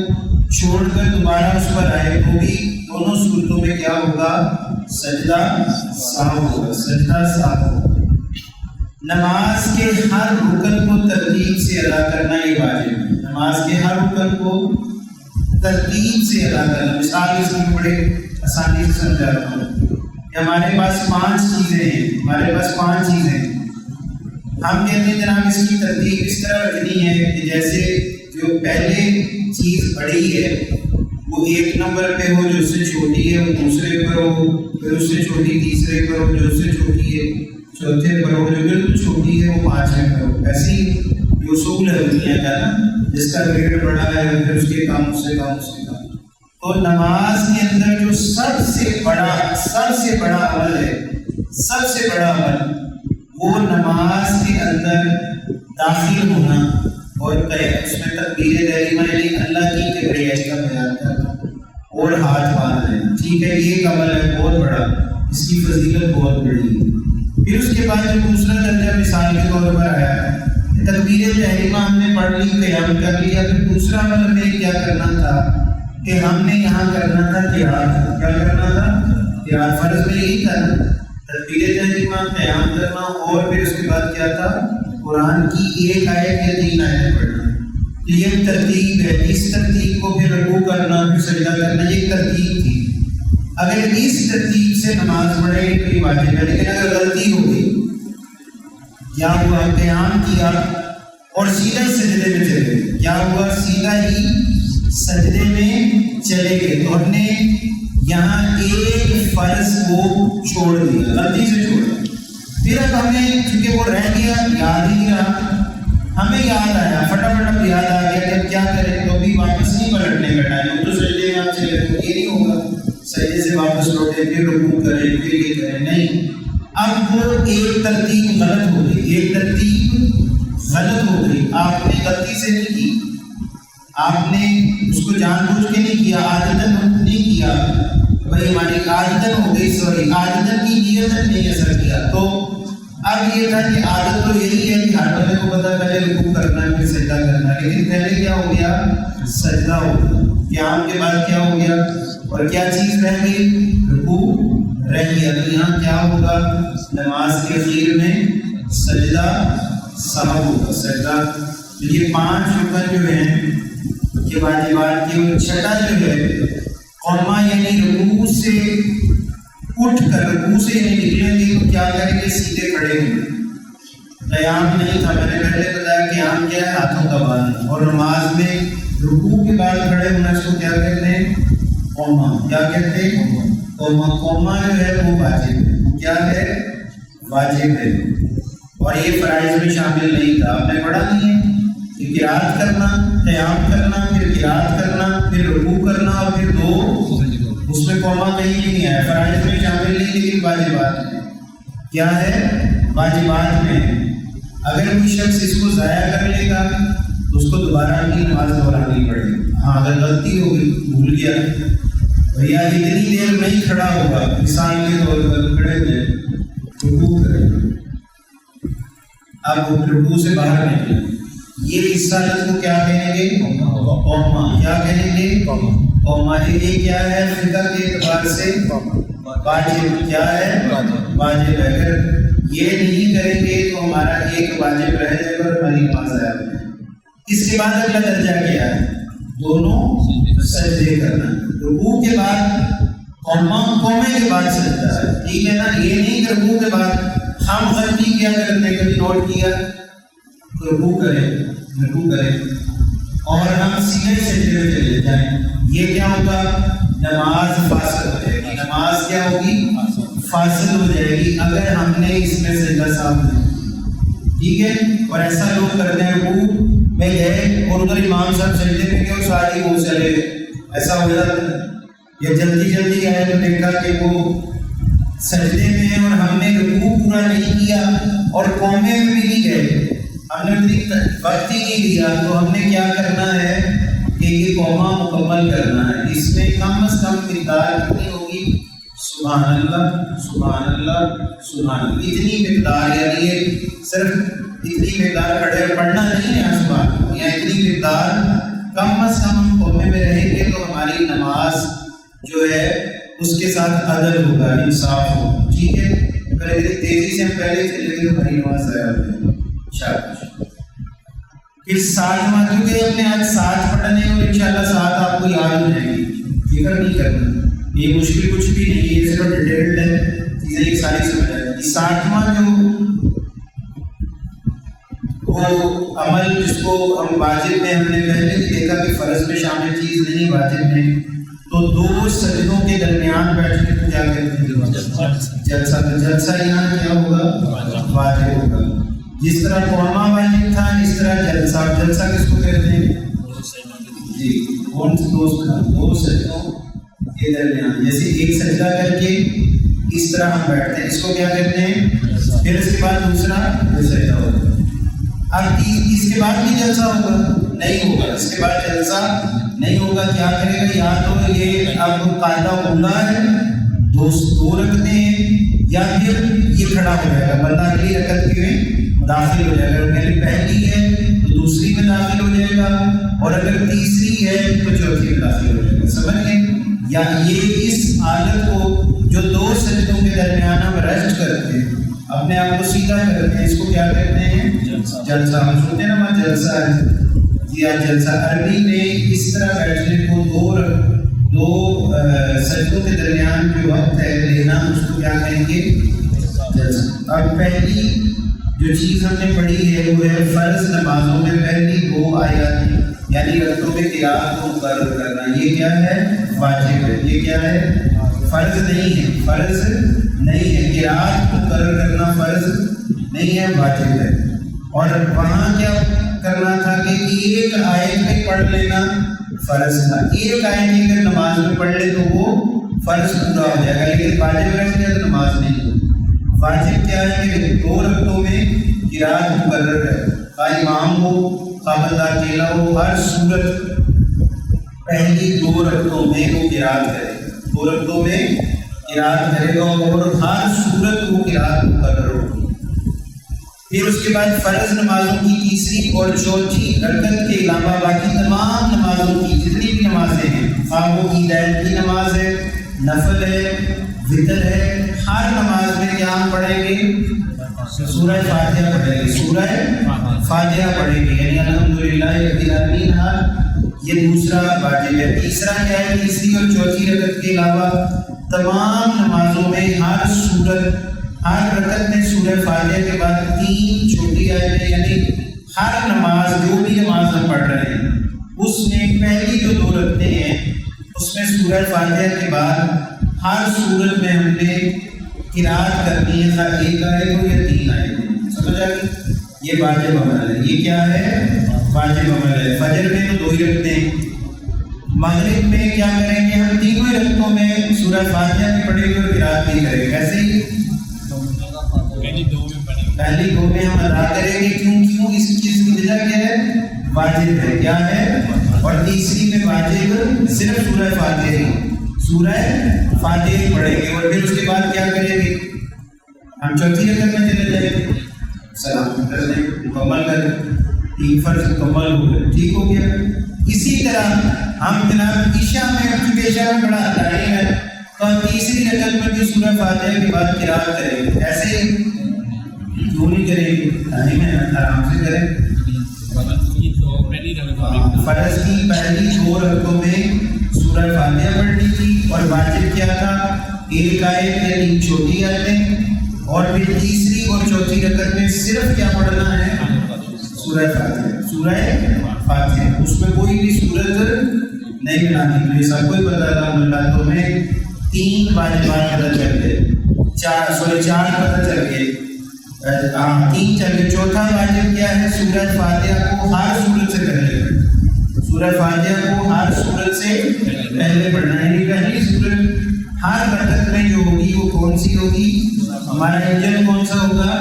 چھوڑ کر دوبارہ اس پر آئے، ہوگی دونوں صورتوں میں کیا ہوگا؟ سجدہ صاحب ہوگا، سجدہ صاحب ہوگا۔ نماز کے ہر رکن کو ترتیب سے ادا کرنا یہ واجب ہے، نماز کے ہر رکن کو ترتیب سے ادا کرنا۔ مثال اس میں بڑے آسانی سے سمجھاتا ہوں کہ ہمارے پاس 5 چیزیں ہیں، ہمارے پاس 5 چیزیں ہیں، ہم کہتے ہیں جناب اس کی ترتیب اس طرح رکھنی ہے کہ جیسے جو پہلے چیز بڑی ہے وہ 1 نمبر پہ ہو، جو اس سے چھوٹی ہے وہ دوسرے پر ہو، پھر اس سے چھوٹی تیسرے پر ہو، جو اس سے چھوٹی ہے چوتھے پر ہو، جو بالکل چھوٹی ہے وہ 5ویں پر ہو۔ ایسے ہی جو اصول ہے دنیا کا نا، جس کا گریڈ بڑا ہے پھر اس کے کام اس سے کام اس سے کام۔ تو نماز کے اندر جو سب سے بڑا عمل ہے، سب سے بڑا عمل وہ نماز کے اندر داخل ہونا اور اس میں تکبیر تحریمہ یعنی اللہ کی کبریائی کا بیان کرنا اور ہاتھ باندھ لینا، ٹھیک ہے؟ یہ ایک عمل ہے بہت بڑا، اس کی فضیلت بہت بڑی ہے۔ پھر اس کے بعد جو دوسرا درجہ مثال کے طور پر آیا ہے، تکبیر تحریمہ ہم نے پڑھ لی، قیام کر لیا، پھر دوسرا عمل ہمیں کیا کرنا تھا کہ ہم نے یہاں کرنا تھا قیام، کیا کرنا تھا؟ قیام۔ فرض میں یہی تھا نا، تکبیر تحریمہ، قیام کرنا، اور پھر اس کے بعد کیا تھا؟ قرآن کی 1 آیت یا 3 آیتیں پڑھنا۔ یہ ترتیب ہے، اس ترتیب کو پھر رکوع کرنا، پھر سجدہ کرنا، یہ ترتیب تھی۔ اگر اس ترتیب سے نماز پڑھے تو یہ واجب ہے، لیکن اگر غلطی ہو گئی یا ہوا قیام کیا اور سیدھا سجدے میں چلے گئے، کیا ہوا؟ سیدھا ہی سجدے میں چلے گئے، تو ہم نے یہاں ایک فرض کو چھوڑ دیا، غلطی سے چھوڑ دیا۔ پھر اب ہمیں چونکہ وہ رہ گیا، یاد ہی نہیں رہا، ہمیں یاد آیا، فٹافٹ اب یاد آ گیا کہ اب کیا کریں، تو ابھی واپس نہیں پلٹنے کا ٹائم، تو سجدے میں آپ چلے گئے، یہ نہیں ہوگا سجدے سے واپس لوٹے پھر رکوع کریں پھر یہ کریں، نہیں، اب وہ ایک ترتیب غلط ہو گئی، ایک ترتیب غلط ہو گئی، آپ نے غلطی سے نہیں کی، آپ نے اس کو جان بوجھ کے نہیں کیا، عادتاً نہیں کیا، بھائی ہماری عادتاً ہو گئی، سوری عادتاً کی نیتاً نہیں اثر کیا، تو اب یہ تھا کہ عادت تو یہی ہے کہ ہر بندے کو پتا پہلے رکوع کرنا ہے پھر سجدہ کرنا ہے، لیکن پہلے کیا ہو گیا؟ سجدہ ہو گیا۔ قیام کے بعد کیا ہو گیا؟ اور کیا چیز رہ گئی؟ رکوع رہ گیا۔ تو یہاں کیا ہوگا؟ نماز کے اخیر میں سجدہ سہو ہوگا، سجدہ۔ یہ 5 رکن جو ہیں یہ واجبات کی، اور چھٹا جو ہے قوما یعنی رکوع سے اٹھ کر، رکوع سے یعنی نکلیں گے تو کیا کریں گے؟ سیدھے کھڑے ہوں گے۔ قیام نہیں تھا، میں نے پہلے بتایا کہ قیام کیا ہے؟ ہاتھوں کا باندھنا، اور نماز میں رکوع کے بعد کھڑے ہونا اس کو کیا کہتے ہیں؟ قوما۔ کیا کہتے ہیں؟ قوما۔ قوما جو ہے وہ واجب ہے، کیا ہے؟ واجب ہے، اور یہ فرائض میں شامل نہیں تھا۔ آپ نے پڑھا نہیں ہے کہ قرات کرنا، قیام کرنا، پھر قرات کرنا، پھر رکوع کرنا، اور پھر 2 اس میں قوما کہیں نہیں ہے، فرائض میں شامل نہیں، لیکن واجبات میں کیا ہے؟ واجبات میں۔ اگر کوئی شخص اس کو ضائع کر لے گا تو اس کو دوبارہ اپنی نماز دہرانی پڑے گی۔ ہاں اگر غلطی ہو گئی، بھول گیا، یا اتنی دیر نہیں کھڑا ہوگا، مثال کے طور پر کھڑے ہوئے رکوع کریں، اب رکوع سے باہر نکلے، یہ حصہ کو کیا کہیں گے؟ قوما۔ کیا کہیں گے؟ قوما۔ یہ کیا ہے؟ فقہ کے اعتبار سے واجب۔ کیا ہے؟ واجب ہے۔ اگر یہ نہیں کریں گے تو ہمارا ایک واجب رہ جائے گا اور ہماری نماز ضائع ہو جائے گی۔ اس کے بعد اگلا درجہ کیا ہے؟ دونوں سجدے کرنا۔ رکوع کے بعد قومے کے بعد سجدہ ہے، ٹھیک ہے نا؟ یہ نہیں کہ رکوع کے بعد ہم غلطی کیا کرتے ہیں، کبھی نوٹ کیا تو رکوع کریں اور ہم سیدھے سجدے میں چلے جائیں، یہ کیا ہوگا؟ نماز فاسد ہو جائے گی۔ نماز کیا ہوگی؟ فاسد ہو جائے گی اگر ہم نے اس میں سجدہ صاحب نہیں، ٹھیک ہے؟ اور ایسا لوگ کرتے ہیں، رکوع میں گئے اور ادھر امام صاحب سجدے میں گئے اور ساری وہ چلے، ایسا ہو جاتا ہے۔ یا جلدی آئے تو دیکھا کہ وہ سجدے میں ہیں اور ہم نے رکوع پورا نہیں کیا اور قومے میں بھی نہیں گئے، ہم نے وقت ہی نہیں دیا، تو ہم نے کیا کرنا ہے کہ یہ قوما مکمل کرنا ہے۔ اس میں کم از کم مقدار کتنی ہوگی؟ سبحان اللہ، سبحان اللہ، سبحان اللہ، اتنی مقدار، یعنی یہ صرف اتنی مقدار کھڑے پڑھنا نہیں ہے سبحان، یا اتنی مقدار کم از کم ہم قومے میں رہیں گے تو ہماری نماز جو ہے اس کے ساتھ عدل ہوگا، انصاف ہوگا، ٹھیک ہے؟ اگر تیزی سے ہم پہلے چلے گئے تو ہماری نماز ضائع ہو جائے گی۔ پھر 7 ماتوں کے اپنے آج 7 پڑھنے اور انشاءاللہ 7 آپ کو یاد ہو جائیں گی، فکر نہیں کرنا، یہ مشکل کچھ بھی نہیں ہے، یہ صرف ڈیٹیلڈ ہے، چیزیں یہ ساری سمجھ آئے گی۔ 7واں جو وہ عمل جس کو ہم واجب میں ہم نے پہلے بھی دیکھا کہ فرض میں شامل چیز نہیں، واجب میں، تو 2 سجدوں کے درمیان بیٹھنے کو کیا کہتے ہیں؟ جلسہ۔ تو جلسہ یہاں کیا ہوگا؟ واجب ہوگا۔ جس طرح قوما واجب تھا اس طرح جلسہ۔ جلسہ کس کو کہتے ہیں؟ جی، کون سے دو سجدوں کے درمیان، جیسے ایک سجدہ کر کے اس طرح ہم بیٹھتے ہیں، اس کو کیا کہتے ہیں؟ پھر اس کے بعد دوسرا سجدہ ہوگا۔ اب اس کے بعد بھی جلسہ ہوگا؟ نہیں ہوگا، اس کے بعد جلسہ نہیں ہوگا۔ کیا کرے گا؟ یا تو یہ اب قاعدہ اولا ہے، 2 رکعتیں ہیں، یا پھر یہ کھڑا ہو جائے گا، بندہ اگلی رکعت میں داخل ہو جائے گا، اگر پہلی ہے تو دوسری میں داخل ہو جائے گا، اور اگر تیسری ہے تو چوتھی میں داخل ہو جائے گا، سمجھ گئے؟ یا یہ اس حالت کو جو 2 سجدوں کے درمیان ہم ریسٹ کرتے ہیں، اپنے آپ کو سیدھا کرتے ہیں، اس کو کیا کہتے ہیں؟ جلسہ۔ ہم سنتے ہیں نا وہاں جلسہ ہے، یا جلسہ عربی میں اس طرح بیٹھنے کو 2 سجدوں کے درمیان جو وقت ہے لینا، اس کو کیا کہیں گے؟ جلسہ۔ اب پہلی جو چیز ہم نے پڑھی ہے وہ ہے فرض نمازوں میں پہلی 2 آیات یعنی رکعتوں میں قرات کو مقرر کرنا، یہ کیا ہے؟ واجب ہے۔ یہ کیا ہے؟ فرض نہیں ہے، فرض نہیں ہے، قرات کو مقرر کرنا فرض نہیں ہے، واجب ہے۔ اور وہاں کیا کرنا تھا کہ ایک آیت میں پڑھ لینا فرض تھا، ایک آیت اگر نماز میں پڑھ لے تو وہ فرض پورا ہو جائے گا، لیکن واجب رہ جائے تو نماز نہیں ہوگی۔ واجب کیا ہے کہ 2 رکعتوں میں قرات مقرر ہے، خواہ امام ہو خواہ بندہ اکیلا ہو، ہر صورت پہلی 2 رکعتوں میں وہ قرات کرے گا، 2 رکعتوں میں قرات کرے گا، اور ہر صورت وہ قرات مقرر ہوگی۔ پھر اس کے بعد فرض نمازوں کی تیسری اور چوتھی رکعت کے علاوہ باقی تمام نمازوں کی جتنی بھی نمازیں ہیں، خواہ وہ عیدین کی نماز ہے، نفل ہے، وطر ہے، ہر نماز میں کیا ہم پڑھیں گے؟ سورہ فاتحہ پڑھیں گے، سورہ فاتحہ پڑھیں گے، یعنی الحمدللہ رب العالمین. یہ دوسرا واجب ہے. تیسرا کیا ہے؟ تیسری اور چوتھی رکعت کے علاوہ تمام نمازوں میں ہر رکعت میں سورہ فاتحہ کے بعد 3 چھوٹی آیتیں، یعنی ہر نماز جو بھی نماز ہم پڑھ رہے ہیں اس میں پہلی جو 2 رکعتیں ہیں اس میں سورہ فاتحہ کے بعد ہر صورت میں ہم نے قرات کرنی ہے، خواہ 1 آیت ہو یا 3 آیت. سمجھ آ گئی؟ یہ واجب عمل ہے. یہ کیا ہے؟ واجب عمل ہے. فجر میں تو 2 ہی رکعتیں، مغرب میں کیا کریں گے؟ ہم 3 ہی رکعتوں میں سورہ فاتحہ بھی پڑھیں گے اور قرات بھی کریں گے. ایسے ہی پہلی 2 میں ہم ادا کریں گے. کیوں؟ اس چیز کی وجہ کیا ہے؟ واجب ہے. کیا ہے؟ اور تیسری میں واجب صرف سورہ فاتحہ ہی، سورہ فاتحہ پڑھیں گے. اور پھر اس کے بعد کیا کریں گے؟ ہم چوتھی رکعت میں چلے جائیں گے، سلام کر دیں، مکمل کر دیں، 3 فرض مکمل ہو گئے. ٹھیک ہو گیا. اسی طرح ہم جناب عشاء میں، چونکہ عشاء میں بڑا ٹائم ہے تو ہم تیسری رکعت میں بھی سورہ فاتحہ کے بعد قرات کریں گے. ایسے ہی کیوں نہیں کریں گے؟ ٹائم ہے، آرام سے کریں. فرض کی پہلی 2 رکعتوں میں سورہ فاتحہ پڑھنی تھی اور واجب کیا تھا؟ 1 آیت یا 3 چھوٹی آیتیں. اور پھر تیسری اور چوتھی رکعت میں صرف کیا پڑھنا ہے؟ سورہ فاتحہ. سورہ فاتحہ اس میں کوئی بھی صورت نہیں بنانی. تو یہ سب کو پتا تھا. اللہ تو میں 3 واجبات پتہ چل گئے، 4 پتہ چل گئے. 3 چل گئے. چوتھا واجب کیا ہے؟ سورہ فاتحہ کو ہر صورت سے پہلے پڑھنا. سورہ فاتحہ کو ہر صورت سے پہلے پڑھنا ہے. یعنی پہلی صورت ہر رکعت میں جو ہوگی وہ کون سی ہوگی؟ ہمارا انجن کون سا ہوگا؟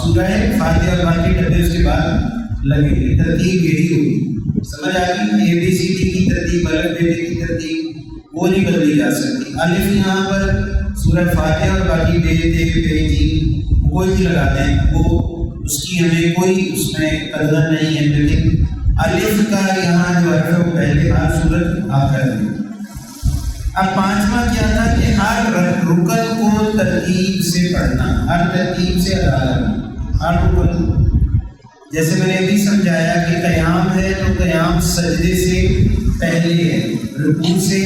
سورہ فاتحہ. باقی ڈبے اس کے بعد لگے گی. ترتیب یہی ہوگی. سمجھ آ گئی؟ ABCD کی ترتیب الگ، بے کی ترتیب وہ نہیں بدلی جا سکتی. الف یہاں پر سورہ فاتحہ اور باقی بے جی کوئی بھی لگاتے ہیں، وہ اس کی ہمیں کوئی اس میں قدر نہیں ہے. لیکن الف کا یہاں جو حرف ہے وہ پہلے ہر صورت آخر میں. اب 5واں کیا تھا کہ ہر رکن کو ترتیب سے پڑھنا، ہر ترتیب سے ادا کرنا، ہر رکن. جیسے میں نے بھی سمجھایا کہ قیام ہے تو قیام سجدے سے پہلے ہے، رکوع سے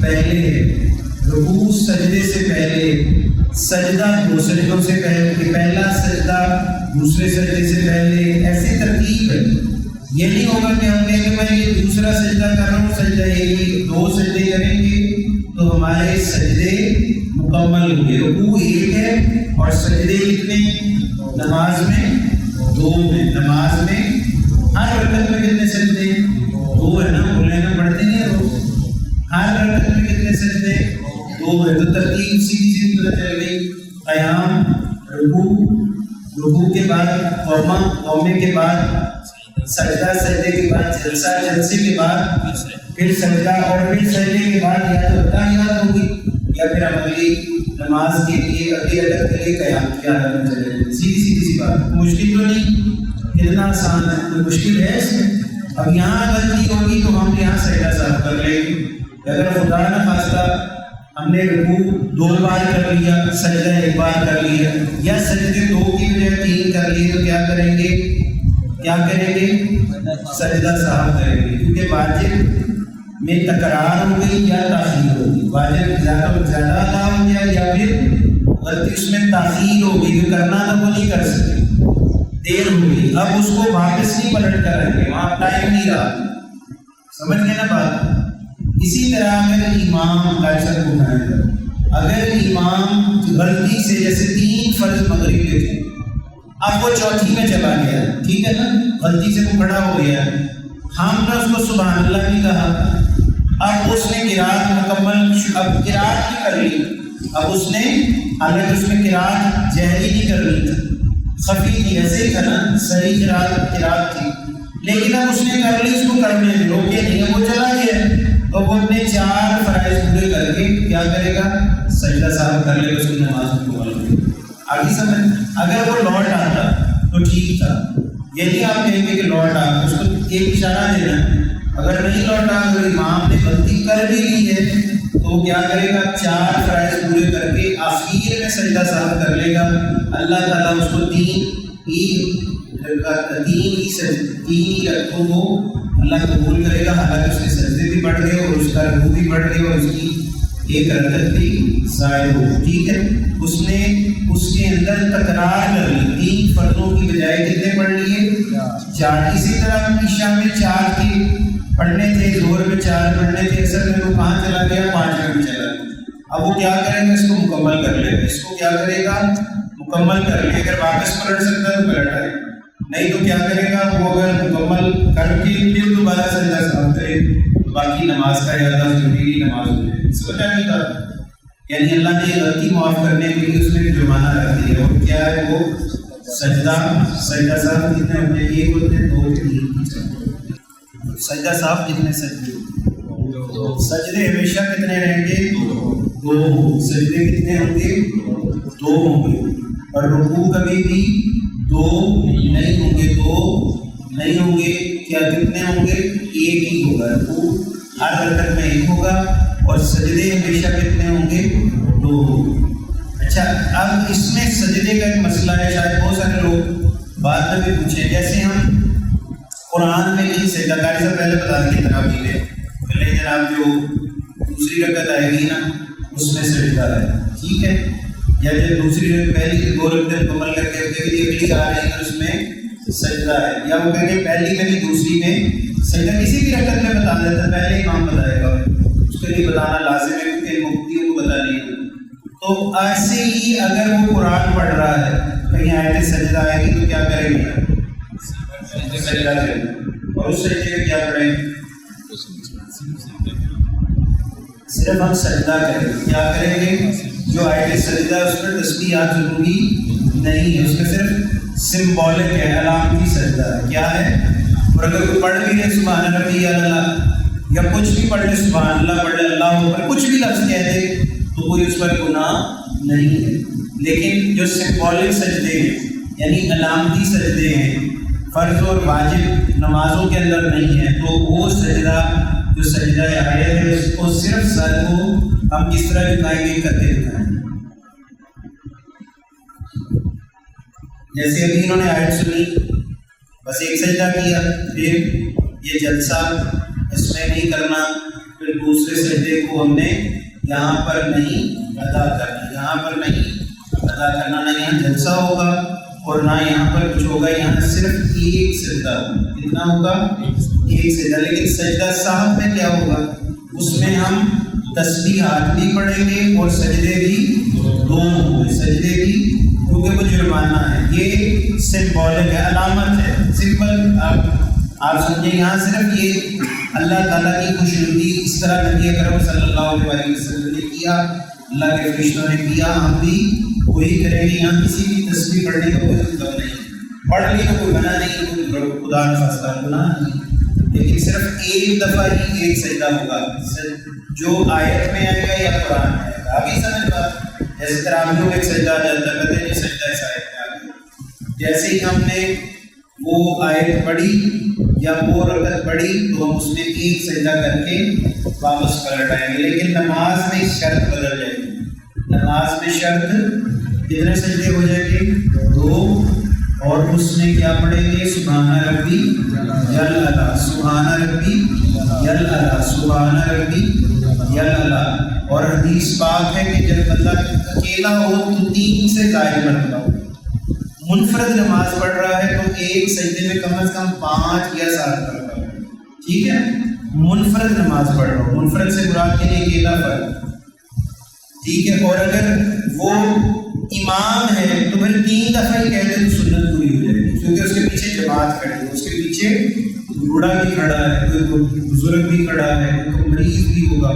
پہلے ہے، رکوع سجدے سے پہلے، سجدہ 2 سجدوں سے پہلے، پہلا سجدہ دوسرے سجدے سے پہلے. ایسی ترتیب ہے. یہ نہیں ہوگا کہ ہم کہیں کہ میں یہ دوسرا سجدہ کر رہا ہوں، سجدہ یہ 2 سجدے کریں گے تو ہمارے سجدے مکمل ہوں گے. رکوع 1 ہے اور سجدے کتنے؟ نماز میں 2 میں. نماز میں ہر رکعت میں کتنے سجدے؟ 2 ہے نا. بولے نا، پڑھتے نہیں روز. ہر رکعت میں کتنے سجدے؟ 2 ہے. تو ترتیب سیدھی پتہ چل گئی. قیام، رکوع کے بعد قومے کے بعد سجدہ، سجدے کے بعد جلسہ، جلسے کے بعد پھر سجدہ اور پھر سجدے کے بعد یا تو تحیات ہوگی یا پھر عملی نماز کے لیے اگلی رکعت کے لیے قیام کیا کرنا چاہیے. سیدھی سی بات. مشکل تو نہیں، اتنا آسان ہے. کوئی مشکل ہے اس میں؟ اب یہاں غلطی ہوگی تو ہم یہاں سجدہ صاف کر لیں گے. اگر خدا نہ خواستہ ہم نے رکوع 2 بار کر لیا، سجدہ 1 بار کر لیا، یا سجدے 2 کی بجائے 3 کر لیے تو کیا کریں گے؟ سجدہ صاحب کریں گے. کیونکہ واجب میں تکرار ہو گئی یا تاخیر ہو گئی. واجب زیادہ ادا ہو گیا یا پھر غلطی اس میں تاخیر ہو گئی، جو کرنا تھا وہ نہیں کر سکے، دیر ہو گئی. اب اس کو واپس نہیں پلٹ کر رہیں گے، وہاں ٹائم نہیں رہا. سمجھ گئے نا بات؟ اسی طرح اگر امام کیسر کو اگر امام غلطی سے جیسے 3 فرض مغرب کے تھے، اب وہ چوتھی میں چلا گیا، ٹھیک ہے نا، غلطی سے وہ کھڑا ہو گیا، ہم نے اس کو سبحان اللہ بھی کہا. اب اس نے قرات مکمل، اب قرات بھی کر لی. اب اس نے حالانکہ اس میں قرات جہری نہیں کر لی تھی، خفی تھی، ایسے ہی تھا نا، صحیح قرات تھی، لیکن اب اس نے کر لی، اس کو کرنے روکے نہیں. اب وہ چلا گیا تو وہ اپنے 4 فرائض پورے کر کے کیا کرے گا؟ سجدہ صاحب کر لے گا، اس کی نماز مکمل ہوگی. آگے سمجھ. اگر وہ لوٹ آتا تو تو ٹھیک تھا. یہ نہیں آپ کہیں گے کہ لوٹا، اس کو ایک اشارہ دینا. اگر نہیں لوٹا، اگر امام نے غلطی کر بھی لی ہے تو وہ کیا کرے گا؟ 4 فرائض پورے کر کے آخر میں سجدہ سہو کر لے گا. اللہ تعالیٰ اس کو 3 رکعتوں کو اللہ قبول کرے گا، حالانکہ اس کے سجدے بھی بڑھ گئے اور اس کا رکوع بھی بڑھ گئے اور اس کی 1 رکعت بھی ضائع ہو. ٹھیک ہے، اس نے اس کے اندر تکرار کر لی. 3 فرضوں کی بجائے کتنے پڑھ لیے؟ 4. اسی طرح عشاء میں 4 کے پڑھنے تھے، ظہر میں 4 پڑھنے تھے، اصل میں وہ کہاں چلا گیا؟ 5 میں چلا گیا. اب وہ کیا کرے گا؟ اس کو مکمل کر لے گا. اس کو کیا کرے گا؟ مکمل کر لے. اگر واپس پلٹ سکتا ہے تو پلٹ آئے گا، نہیں تو کیا کرے گا؟ وہ اگر مکمل کر کے پھر دوبارہ سجدہ سہو کرے تو باقی نماز کا اعادہ ضروری نماز ہو جائے. سمجھا نہیں تھا؟ یعنی اللہ نے غلطی معاف کرنے کے لیے اس میں جرمانہ رکھ دیا. اور کیا ہے وہ؟ سجدہ سہو کتنے ہوتے ہیں؟ 1 ہوتے ہیں، 2 3 سجدہ سہو کتنے سجدے؟ سجدے ہمیشہ کتنے رہیں گے؟ 2. سجدے کتنے ہوں گے؟ 2 ہوں گے. اور رکوع کبھی بھی 2 نہیں ہوں گے. 2 نہیں ہوں گے. کیا کتنے ہوں گے؟ 1 ہی ہوگا. رکوع ہر رکعت میں 1 ہوگا اور سجدے ہمیشہ کتنے ہوں گے؟ 2 ہوں گے. اچھا، اب اس میں سجدے کا ایک مسئلہ ہے، شاید بہت سارے لوگ بعد میں بھی پوچھیں. جیسے ہم قرآن میں نہیں سجدہ کاری سے پہلے بتا دیں کتنا بھی ہے، پہلے جناب جو دوسری رکعت آئے گی نا اس میں سجدہ ہے. ٹھیک ہے، یا جب دوسری رکعت پہلی 2 رکعتیں مکمل کر کے اگلی آ رہی ہے اس میں سجدہ ہے، یا وہ کہیں گے پہلی میں نہیں دوسری میں سجدہ. کسی بھی رکعت میں بتا دیتا ہے، پہلے امام بتائے گا، اس کے لیے بتانا لازم ہے کیونکہ مفتیوں کو بتا نہیں. تو ایسے ہی اگر وہ قرآن پڑھ رہا ہے، کہیں آیت سجدہ آئے گی تو کیا کریں گے؟ سجدہ کریں گے. اور اس سجدے میں کیا پڑھیں گے؟ صرف ہم سجدہ کریں گے. کیا کریں گے؟ جو آیت سجدہ ہے اس میں تسبیحات ضروری نہیں ہے، اس میں صرف سمبولک ہے، علامتی سجدہ ہے. کیا ہے؟ اور اگر کوئی پڑھ بھی لے سبحان ربی اللہ یا کچھ بھی پڑھ لے، سبحان اللہ پڑھ لے، اللہ اکبر، کچھ بھی لفظ کہہ دے تو کوئی اس پر گناہ نہیں ہے. لیکن جو سمبولک سجدے ہیں یعنی علامتی سجدے ہیں، فرض اور واجب نمازوں کے اندر نہیں ہے، تو وہ سجدہ جو سجدہ آیت ہے اس کو صرف سر کو ہم کس طرح دکھائیں گے؟ کرتے دکھائیں گے. جیسے ابھی انہوں نے آیت سنی، بس ایک سجدہ کیا، پھر یہ جلسہ اس میں نہیں کرنا، پھر دوسرے سجدے کو ہم نے یہاں پر نہیں ادا کرنا، یہاں پر نہیں ادا کرنا، نہ یہاں جلسہ ہوگا اور نہ یہاں پر کچھ ہوگا. یہاں صرف ایک سجدہ ہوگا. کتنا ہوگا؟ ایک سجدہ. لیکن سجدہ سہو میں کیا ہوگا؟ اس میں ہم تسبیحات بھی پڑھیں گے اور سجدے بھی 2 ہوں گے. سجدے بھی کیونکہ وہ جرمانہ ہے، یہ سمبولک ہے، علامت ہے، سمپل. آپ سمجھیں یہاں صرف یہ اللہ تعالیٰ کی خوشنودی اس طرح نبی اکرم صلی اللہ علیہ وسلم نے کیا، اللہ کے فرشتوں نے کیا، ہم بھی وہی کریں گے. یہاں کسی بھی تسبیح پڑھنے کا کوئی مطلب نہیں. پڑھ لی تو کوئی گناہ نہیں، کوئی خدا نہ خاصہ گناہ نہیں، لیکن صرف ایک دفعہ ہی ایک سجدہ ہوگا، جو آیت میں آئے گا یا قرآن میں آئے گا. ابھی سمجھ بات؟ جیسے تراویح میں ایک سجدہ آ جاتا ہے، کہتے ہیں سجدہ اس آیت میں آ گیا. جیسے ہی ہم نے وہ آیت پڑھی یا وہ رکعت پڑھی تو ہم اس میں ایک سجدہ کر کے واپس پلٹ آئیں گے. لیکن نماز میں شرط بدل جائے گی. نماز میں شرط کتنے سجدے ہو جائیں گے؟ 2. اور اس میں کیا پڑھیں گے؟ سبحان ربی یل اعلیٰ، سبحان ربی یل اعلیٰ، سبحان ربی یل اعلیٰ. اور حدیث پاک ہے کہ جب بندہ اکیلا ہو تو 3 سے زائد مرتبہ ہو. منفرد نماز پڑھ رہا ہے تو ایک سجدے میں کم از کم 5 یا 7 مرتبہ. ٹھیک ہے، منفرد نماز پڑھ رہا ہو. منفرد سے مراد کے لیے اکیلا فرد. ٹھیک ہے، اور اگر وہ امام ہے تو پھر 3 دفعہ ہی کہتے ہیں تو سنت پوری ہو جائے گی، کیونکہ اس کے پیچھے جماعت کھڑی ہے، اس کے پیچھے بوڑھا بھی کھڑا ہے، کوئی بزرگ بھی کھڑا ہے، کوئی مریض بھی ہوگا.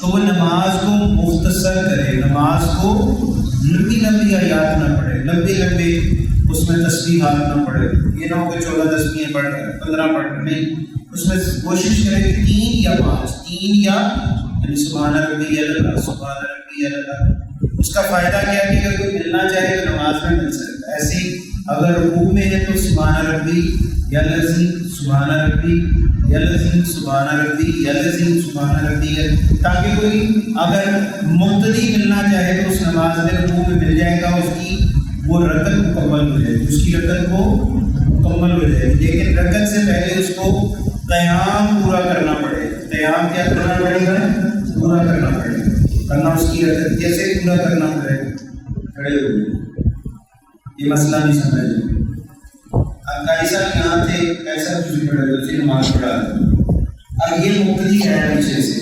تو وہ نماز کو مختصر کرے، نماز کو لمبی آیات نہ پڑھے، لمبے اس میں تسبیحات نہ پڑھے. یہ نہ ہو کہ 14 تسبیحیں پڑھ رہے ہیں، 15 پڑھ رہے نہیں. اس میں کوشش کرے کہ 3 یا 5 یعنی سبحان ربی اللہ، سبحان ربی اللہ. اس کا فائدہ کیا ہے کہ اگر کوئی ملنا چاہے تو نماز میں مل سکتا ہے. ایسی اگر رکوع میں ہے تو سبحان ربی یلذی سبحان ربی یلذی سبحان ربی یلذی سبحان ربی، تاکہ کوئی اگر مقتدی ملنا چاہے تو اس نماز میں رکوع میں مل جائے گا، اس کی وہ رکعت مکمل ہو جائے گی، اس کی رکعت وہ مکمل ہو جائے گی۔ لیکن رکعت سے پہلے اس کو قیام پورا کرنا پڑے گا۔ قیام کیا کرنا پڑے گا؟ پورا کرنا پڑے گا، ورنہ اس کی رکعت کیسے پورا کرنا پڑے گا؟ کھڑے ہو گئے، یہ مسئلہ نہیں سمجھ رہے۔ اب قاری صاحب یہاں تھے، ایسا کچھ بھی پڑھے ہوئے نماز پڑھا دو، اب یہ مقتدی ہے پیچھے سے،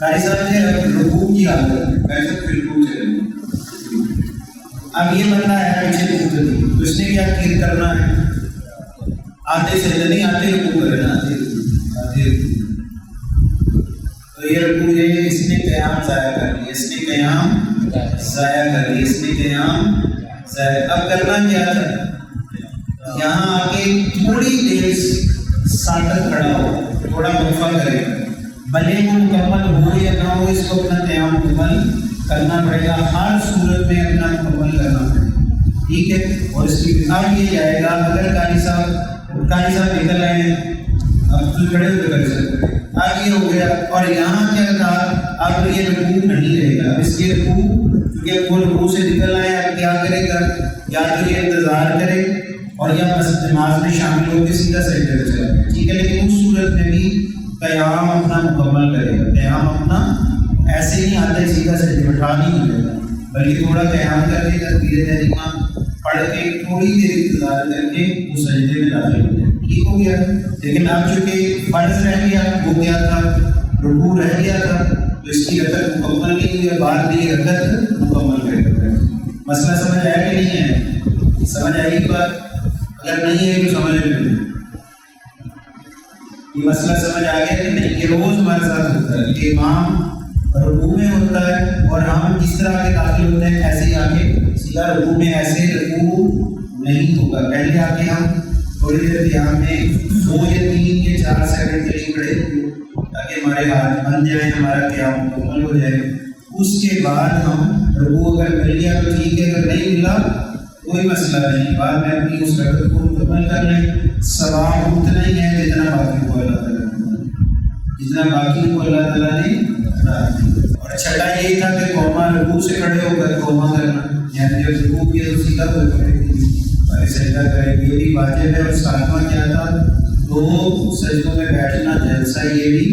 قاری صاحب نے رکوع کی حالت ایسا پھر رکوع چلے، اب یہ بندہ ہے پیچھے مقتدی، تو اس نے کیا کرنا ہے؟ آتے سے نہیں آتے رکوع کرے نا، آتے رکوع، تو یہ رکوع یہ اس نے قیام ضائع کر لیا، اس نے قیام ضائع کر لیا، اس نے قیام ضائع۔ اب کرنا کیا تھا؟ یہاں آ کے تھوڑی دیر ساکت کھڑا ہو، تھوڑا وقفہ کرے، بھلے وہ مکمل ہو یا نہ ہو، اس کو اپنا قیام مکمل کرنا پڑے گا، ہر صورت میں اپنا مکمل کرنا پڑے گا، ٹھیک ہے۔ اور اس کی اب یہ جائے گا، اگر قاری صاحب نکل آئے ہیں، اب تو کھڑے ہوئے کر سکتے، اب یہ ہو گیا، اور یہاں کیا کہا؟ اب یہ رکوع نہیں رہے گا، اس کے رکوع کیونکہ وہ رکوع سے نکل آئے، اب کیا کرے گا؟ یا تو یہ انتظار کرے اور یا بس نماز میں شامل ہو کے سیدھا سجدے پہ چلا جائے، ٹھیک ہے۔ لیکن اس صورت میں بھی قیام اپنا مکمل کرے گا، قیام اپنا ایسے نہیں آتا ہے سیدھا سجدے پہ اٹھا نہیں ہو جائے گا، بلکہ تھوڑا قیام کر کے تکبیر تحریمہ پڑھ کے تھوڑی دیر انتظار کر کے وہ سجدے میں داخل ہو جائے، ٹھیک ہو گیا۔ لیکن اب چونکہ فرض رہ گیا، وہ کیا تھا؟ رکوع رہ گیا تھا، تو اس کی رکعت مکمل نہیں ہوئی، بعد میں یہ رکعت مکمل کرے گا۔ مسئلہ سمجھ آیا کہ نہیں ہے؟ سمجھ آئی کی بات؟ اگر نہیں ہے تو سمجھ لیں، یہ مسئلہ سمجھ آ گیا کہ نہیں؟ یہ روز ہمارے ساتھ ہوتا ہے کہ امام رکوع میں ہوتا ہے اور ہم جس طرح آگے داخل ہوتے ہیں ایسے ہی آگے سیدھا رکوع میں، ایسے رکوع نہیں ہوگا، پہلے آ کے ہم تھوڑی دیر دھیان میں 2 یا 3 یا 4 سیکنڈ کے لیے کھڑے تاکہ ہمارے ہاتھ بن جائیں، ہمارا قیام مکمل ہو جائے، اس کے بعد ہم رکوع اگر مل گیا تو ٹھیک ہے، اگر نہیں ملا کوئی مسئلہ نہیں، بعد میں اپنی اس رکعت کو مکمل کر لیں، ثواب اتنا ہی ہے جتنا باقی کو اللہ تعالیٰ نے، جتنا باقی کو اللہ تعالیٰ نے۔ اور چھٹا یہی تھا کہ قوما رکوع سے کھڑے ہو کر قوما کرنا، یعنی جب رکوع کیا تو سیدھا ہو کرے گی اور سجدہ کرے گی، یہ بھی واجب ہے۔ اور ساتواں کیا تھا؟ 2 سجدوں میں بیٹھنا جلسہ، یہ بھی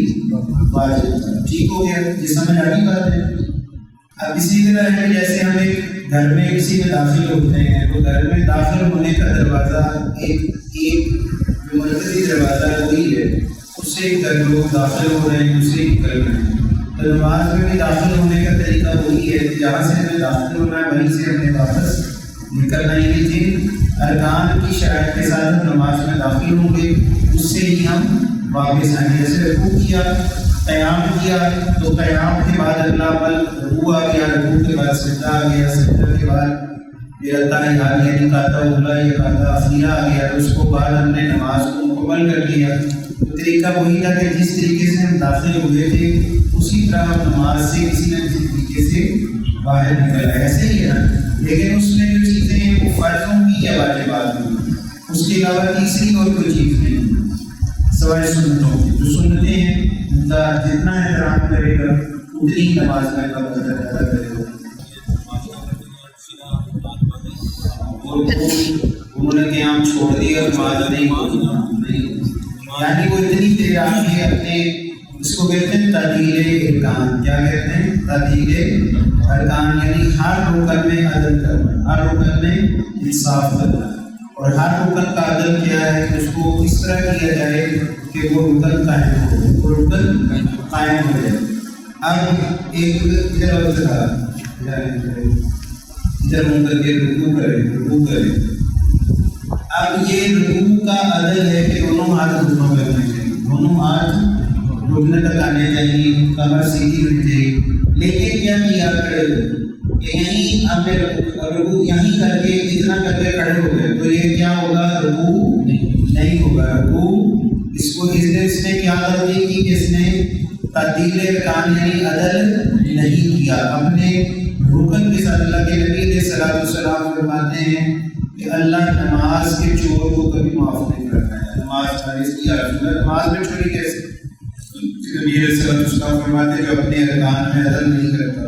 واجب تھا، ٹھیک ہو گیا، یہ سمجھ آ گئی بات ہے۔ اب اسی طرح ہے جیسے ہم ایک گھر میں کسی میں داخل ہوتے ہیں تو گھر میں داخل ہونے کا دروازہ ایک جو مرکزی دروازہ وہی ہے، اس سے گھر لوگ داخل ہو رہے ہیں، اس سے نکل رہے ہیں، تو نماز میں بھی داخل ہونے کا طریقہ وہی ہے، جہاں سے ہمیں داخل ہونا ہے وہیں سے ہمیں واپس نکلنا ہی نہیں۔ جن ارکان کی شرائط کے ساتھ نماز میں داخل ہوں گے اس سے ہی ہم واپس آئیں گے، جیسے رکوع کیا، قیام کیا، تو قیام کے بعد اگلا عمل رکوع آ گیا، رکوع کے بعد سجدہ آ گیا، سجدہ کے بعد یہ التحیات یعنی قاعدہ اولیٰ یا قاعدہ اخیرہ آ گیا، تو اس کو بعد ہم نے نماز کو مکمل کر لیا۔ تو طریقہ وہی تھا کہ جس طریقے سے ہم داخل ہوئے تھے اسی طرح ہم نماز سے کسی نہ کسی طریقے سے باہر نکل آئے، ایسے ہی ہے نا۔ لیکن اس میں جو چیزیں ہیں وہ فرضوں کی یا واجبات کی، اس کے علاوہ تیسری اور کوئی چیز نہیں سوائے سنتوں کی۔ جو سنتیں ہیں ان کا جتنا احترام کرے گا اتنی نماز میں کا بدلہ زیادہ کرے گا۔ انہوں نے قیام چھوڑ دیا اور نماز نہیں پڑھنا، یعنی وہ اتنی دیر آ کے اپنے اس کو کہتے ہیں تعدیل ارکان، کیا کہتے ہیں؟ تعدیل ارکان، یعنی ہر رکن میں عدل کرنا، ہر رکن میں انصاف کرنا، اور ہر رکن کا عدل کیا ہے کہ اس کو اس طرح کیا جائے کہ وہ رکن قائم ہو، وہ رکن قائم ہو جائے۔ اب ایک ادھر منہ کر کے رکوع کرے، اب یہ رکوع کا عدل ہے کہ دونوں ہاتھ گھٹنوں پہ ہونے چاہیے، دونوں ہاتھ گھٹنے تک آنے چاہیے، کمر سیدھی ہونی چاہیے۔ لیکن کیا کیا کھڑے کہ یہیں ہم نے رکوع یہیں کر کے اتنا کر کے کھڑے ہو گئے، تو یہ کیا ہوگا؟ رکوع نہیں ہوگا۔ رکوع اس کو اس نے کیا غلطی کی کہ اس نے تعدیل ارکان یعنی عدل نہیں کیا، اپنے رکن کے ساتھ۔ اللہ کے نبی علیہ الصلوۃ والسلام فرماتے ہیں کہ اللہ نماز کے چور کو کبھی معاف نہیں کرتا ہے. نماز خالص کی نماز میں چوری کیسے؟ نبی علیہ السلام فرماتے جو اپنے ارکان میں عدل نہیں کرتا،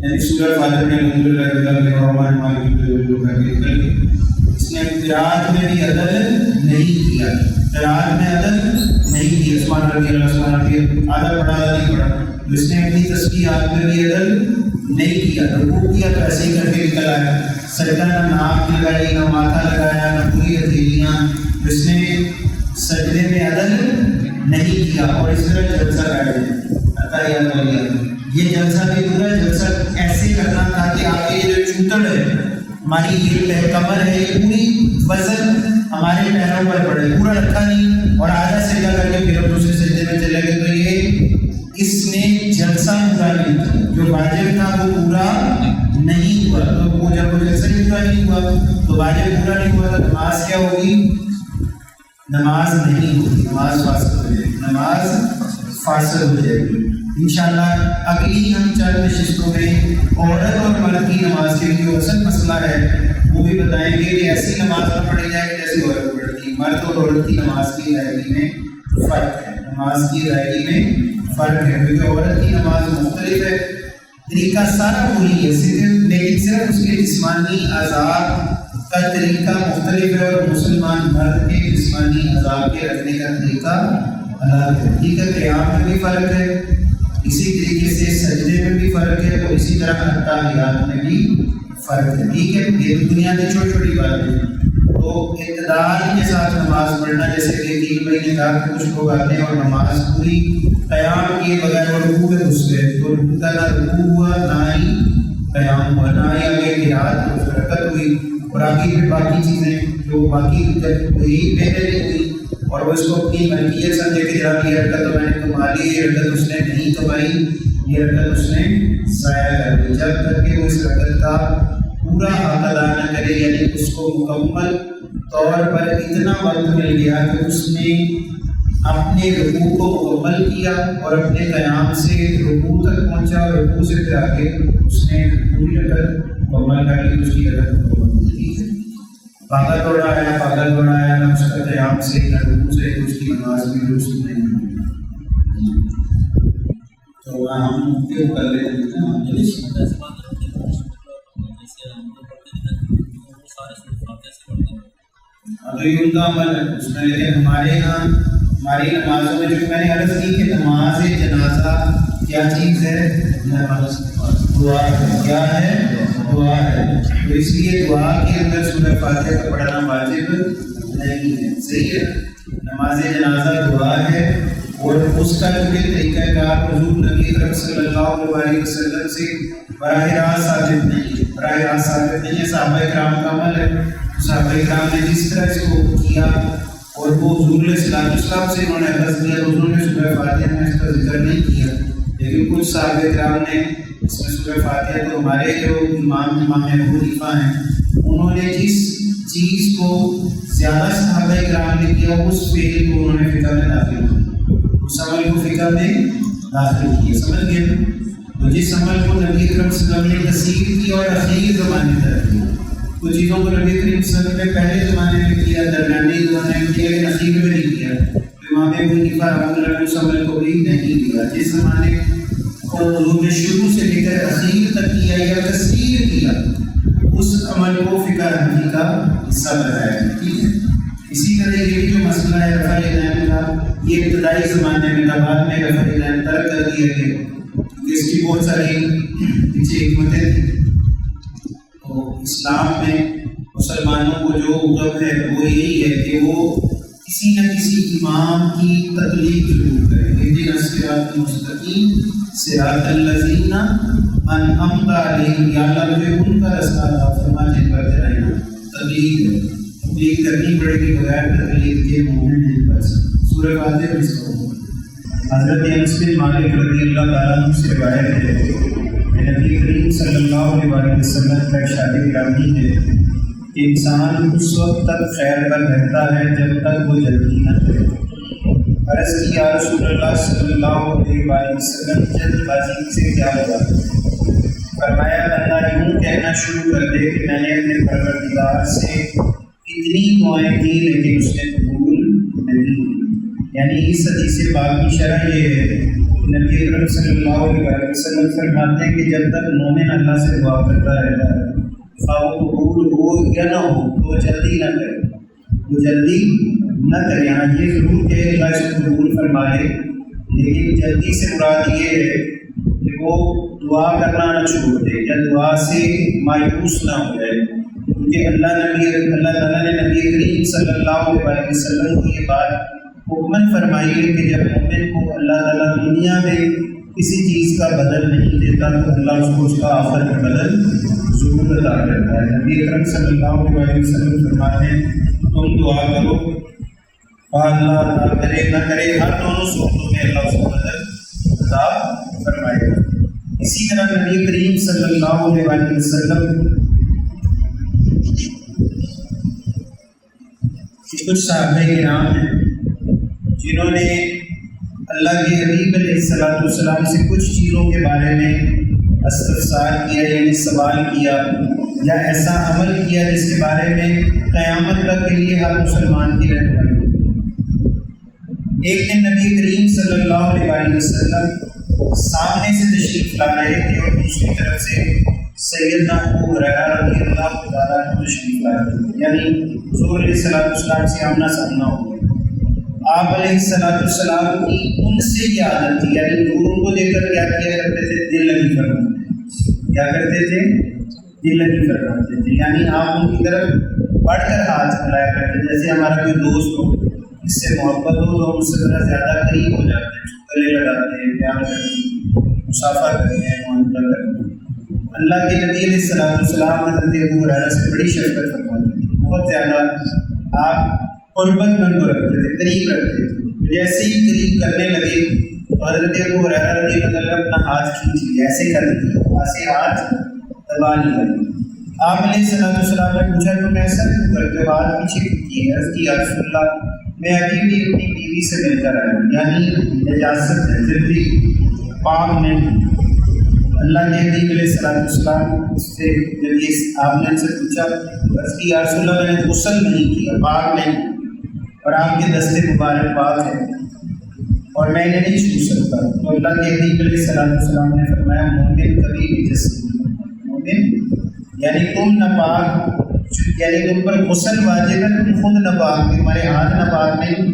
یعنی سورہ فاتحہ میں الحمدللہ رب العالمین مالک یوم الدین، اس نے قرات میں بھی عدل نہیں کیا، قرات میں عدل نہیں کیا، سبحان ربی اللہ سبحان ربی آدھا پڑھا آدھا نہیں پڑھا، اس نے اپنی تسبیحات میں بھی عدل نہیں کیا، رکوع کیا تو ایسے ہی کر کے نکل آیا، سجدہ نہ ناک لگائی نہ ماتھا لگایا نہ پوری ہتھیلیاں، اس نے سجدے میں عدل نہیں کیا اور اس طرح جلسہ کر دیا. یہ جلسہ بھی پورا جلسہ ایسے کرنا تھا کہ آپ کے یہ جو چوتڑ ہے، ہماری یہ کمر ہے، یہ پوری وزن ہمارے پیروں پر پڑے، پورا رکھا نہیں اور آدھا سجدہ کر کے پھر دوسرے سجدے میں چلے گئے. تو یہ اس نے جلسہ پورا نہیں کیا، جو واجب تھا وہ پورا نہیں ہوا. تو وہ جب وہ جلسہ ہی پورا نہیں ہوا تو واجب پورا نہیں ہوا تو نماز کیا ہوگی؟ نماز نہیں ہوگی، نماز فاسد ہو جائے گی، نماز فاسد ہو جائے گی. انشاءاللہ اگلی ہم چند نشستوں میں عورت اور مرد کی نماز کے جو اصل مسئلہ ہے وہ بھی بتائیں گے کہ ایسی نماز نہ پڑھی جائے جیسی عورت پڑھتی. مرد اور عورت کی نماز کی ادائیگی میں فرق ہے، نماز کی ادائیگی میں فرق ہے، کیونکہ عورت کی نماز مختلف ہے، طریقہ سارا وہی ہے، لیکن صرف اس کے جسمانی اعضاء کا طریقہ مختلف ہے اور مسلمان مرد کے جسمانی اعضاء کے رکھنے کا طریقہ الگ ہے. ٹھیک ہے، قیام میں بھی فرق ہے، اسی طریقے سے سجدے میں بھی فرق ہے اور اسی طرح تحیات میں بھی فرق ہے. ٹھیک ہے، یہ بنیادی چھوٹی چھوٹی بات ہے. تو اعتدال کے ساتھ نماز پڑھنا، جیسے کہ 3 مہینے بعد کچھ لوگ آتے ہیں اور نماز پوری قیام کیے بغیر وہ رکوع میں گھس گئے، تو رکوع کا نہ رکوع ہوا نہ ہی قیام ہوا، نہ ہی آگے قرات حرکت ہوئی اور آگے پھر باقی چیزیں جو باقی ہوئی پہلے ہوئی اور وہ اس کو اپنی ملکیت سمجھے کہ جب یہ حرکت تو میں نے کمالی، یہ حرکت اس نے نہیں کمائی، یہ حرکت اس نے ضائع کر دی. جب تک کہ وہ اس حرکت کا پورا حق ادا نہ کرے، یعنی اس کو مکمل طور پر اتنا وقت مل گیا کہ اس نے اپنے رکوع کو مکمل کیا اور اپنے قیام سے رکوع تک پہنچا اور رکوع سے پھر آگے اس نے پوری حرکت مکمل کر لی، اس کی حرکت مکمل کی ہے. پاگل دوڑایا نہ اس کا قیام سے نہ رکوع سے، اس کی نماز بھی درست نہیں ہوئی. تو ہم کیوں کر لیتے ہیں ابھی ان کا عمل ہے اس میں، لیکن ہمارے یہاں ہماری نمازوں میں جو میں نے عرض کی کہ نماز جنازہ کیا چیز ہے؟ دعا ہے. کیا ہے؟ دعا ہے. تو اس لیے دعا کے اندر سورہ فاتحہ کا پڑھنا واجب نہیں ہے. صحیح ہے، نماز جنازہ دعا ہے اور اس کا جو طریقہ کار حضور نبی اکرم صلی اللہ علیہ وسلم سے براہ راست ثابت نہیں ہے، براہ راست ثابت نہیں ہے. صحابہ کرام کا عمل ہے، صحابہ کرام نے جس طرح اس کو کیا اور وہ حضور علیہ السلام سے انہوں نے عرض کیا، حضور نے سورہ فاتحہ میں اس کا ذکر نہیں کیا، لیکن کچھ صحابہ کرام نے اس میں سورہ فاتحہ تو ہمارے جو امام ابو حنیفہ ہیں انہوں نے جس چیز کو زیادہ صحابہ کرام نے کیا اس فعل کو انہوں نے فقہ میں داخل کیا، اس عمل کو فقہ میں داخل کیا. سمجھ گئے؟ تو جس عمل کو نبی اکرم صلی اللہ علیہ وسلم نے تصحیح کی اور اخیر زمانے تک کیا، کچھ چیزوں کو نبی کریم صلی اللہ علیہ وسلم نے پہلے زمانے میں کیا، درمیانی زمانے میں کیا، لیکن اخیر میں نہیں کیا. امام ابو حنیفہ رحمۃ اللہ علیہ اس عمل کو بھی نہیں کیا. جس زمانے کو حضور نے شروع سے لے کر اخیر تک کیا یا تصحیح کیا اس عمل کو فقہ حنفی کا حصہ بنایا. ٹھیک ہے، اسی طرح یہ جو مسئلہ ہے رفع الیدین کا، یہ ابتدائی زمانے میں تھا، بعد میں رفع الیدین ترک کر دیا گیا کیونکہ اس کی بہت ساری پیچھے حکمتیں تھیں. اسلام میں مسلمانوں کو جو حکم ہے وہ یہی ہے کہ وہ کسی نہ کسی امام کی تقلید ضرور کریں. اہدنا الصراط المستقیم صراط الذین انعمت علیہم، یا اللہ مجھے ان کا رستہ عطا فرما جن پر تیرا انعام. تقلید کرنی پڑے گی، بغیر تقلید کے مومن نہیں بن سکتا. سورہ فاتحہ میں اس کو حضرت انس بن مالک رضی اللہ تعالیٰ عنہ سے روایت ہے نبی کریم صلی اللہ علیہ وسلم کا ارشاد گرامی ہے کہ انسان اس وقت تک خیر پر رہتا ہے جب تک وہ جلدی نہ کرے. عرض کی یا رسول اللہ صلی اللہ علیہ وسلم جلد بازی سے کیا ہوگا؟ فرمایا بندہ یوں کہنا شروع کر دے کہ میں نے اپنے پروردگار سے اتنی دعائیں کی لیکن اس نے قبول نہیں. یعنی اس حدیث پاک کی شرح یہ ہے کہ نبی اکرم صلی اللہ علیہ وسلم فرماتے ہیں کہ جب تک مومن اللہ سے دعا کرتا رہتا ہے خواہ وہ قبول ہو یا نہ ہو تو وہ جلدی نہ کرے، وہ جلدی نہ کرے. ہاں یہ ضرور کہ اللہ اس کو قبول فرما لے، لیکن جلدی سے مراد یہ ہے کہ وہ دعا کرنا نہ چھوڑ دے یا دعا سے مایوس نہ ہو جائے. کیونکہ اللہ تعالیٰ نے نبی کریم صلی اللہ علیہ وسلم کو یہ بات حکمن فرمائی ہے کہ جب مومن کو اللہ تعالیٰ دنیا میں کسی چیز کا بدل نہیں دیتا تو اللہ اس کو اس کا آخر کا بدل ضرور عطا کرتا ہے. نبی اکرم صلی اللہ علیہ وسلم فرماتے ہیں تم دعا کرو اللہ عطا کرے نہ کرے، ہر دونوں صورتوں میں اللہ اس کو بدل عطا فرمائے گا. اسی طرح نبی کریم صلی اللہ علیہ وسلم کچھ صحابہ کرام ہیں جنہوں نے اللہ کے حبیب علیہ السلام سے کچھ چیزوں کے بارے میں استفسار کیا، یعنی سوال کیا یا ایسا عمل کیا جس کے بارے میں قیامت تک کے لیے ہر مسلمان کی رہنمائی ہو. ایک دن نبی کریم صلی اللہ علیہ وسلم سامنے سے تشریف لا رہے تھے اور دوسری طرف سے سیدنا ابو ہریرہ رضی اللہ تعالیٰ عنہ تشریف لائے تھے، یعنی حضور علیہ السلام سے آمنا سامنا ہو گیا. آپ علیہ السلام کی ان سے یہ عادت تھی، یعنی حضور کو دیکھ کر کیا کیا کرتے تھے، دل لگی فرماتے. کیا کرتے تھے؟ دل لگی فرماتے تھے. یعنی آپ ان کی طرف بڑھ کر ہاتھ پھیلایا کرتے، جیسے ہمارا کوئی دوست ہو اس سے محبت ہو تو ہم اس سے ذرا زیادہ قریب ہو جاتے ہیں، گلے لگاتے ہیں، پیار کرتے ہیں، مسافہ کرتے ہیں، معاملہ کرتے ہیں. اللہ کے نبی علیہ السلام حضرت ابو ہریرہ سے بڑی شفقت فرماتے تھے، بہت زیادہ آپ قربت من کو رکھتے تھے، قریب رکھتے تھے. جیسے ہی قریب کرنے لگے تو حضرت ابو ہریرہ رضی اللہ عنہ اپنا ہاتھ کھینچ لیا، ایسے کر دیا، ایسے ہاتھ دبا لیا. آپ علیہ السلام نے پوچھا تم ایسا کیوں کرتے ہو، ہاتھ پیچھے کیوں کیے؟ عرض کی یا رسول اللہ میں ابھی بھی اپنی بیوی سے مل کر آیا ہوں، یعنی اجازت ہے، پھر بھی پاک نہیں. اللہ کے حبیب علیہ السلام سے جب یہ آپ نے ان سے پوچھا، عرض کی یا رسول اللہ میں نے غسل نہیں کیا، پاک نہیں، اور آپ کے دستے مبارک پاک ہے اور میں انہیں نہیں چھو سکتا. تو اللہ کے حبیب علیہ السلام نے فرمایا مومن کبھی بھی جسم مومن یعنی تم ناپاک، یعنی تم پر غسل واجب ہے، تم خود ناپاک، تمہارے ہاتھ ناپاک نہیں،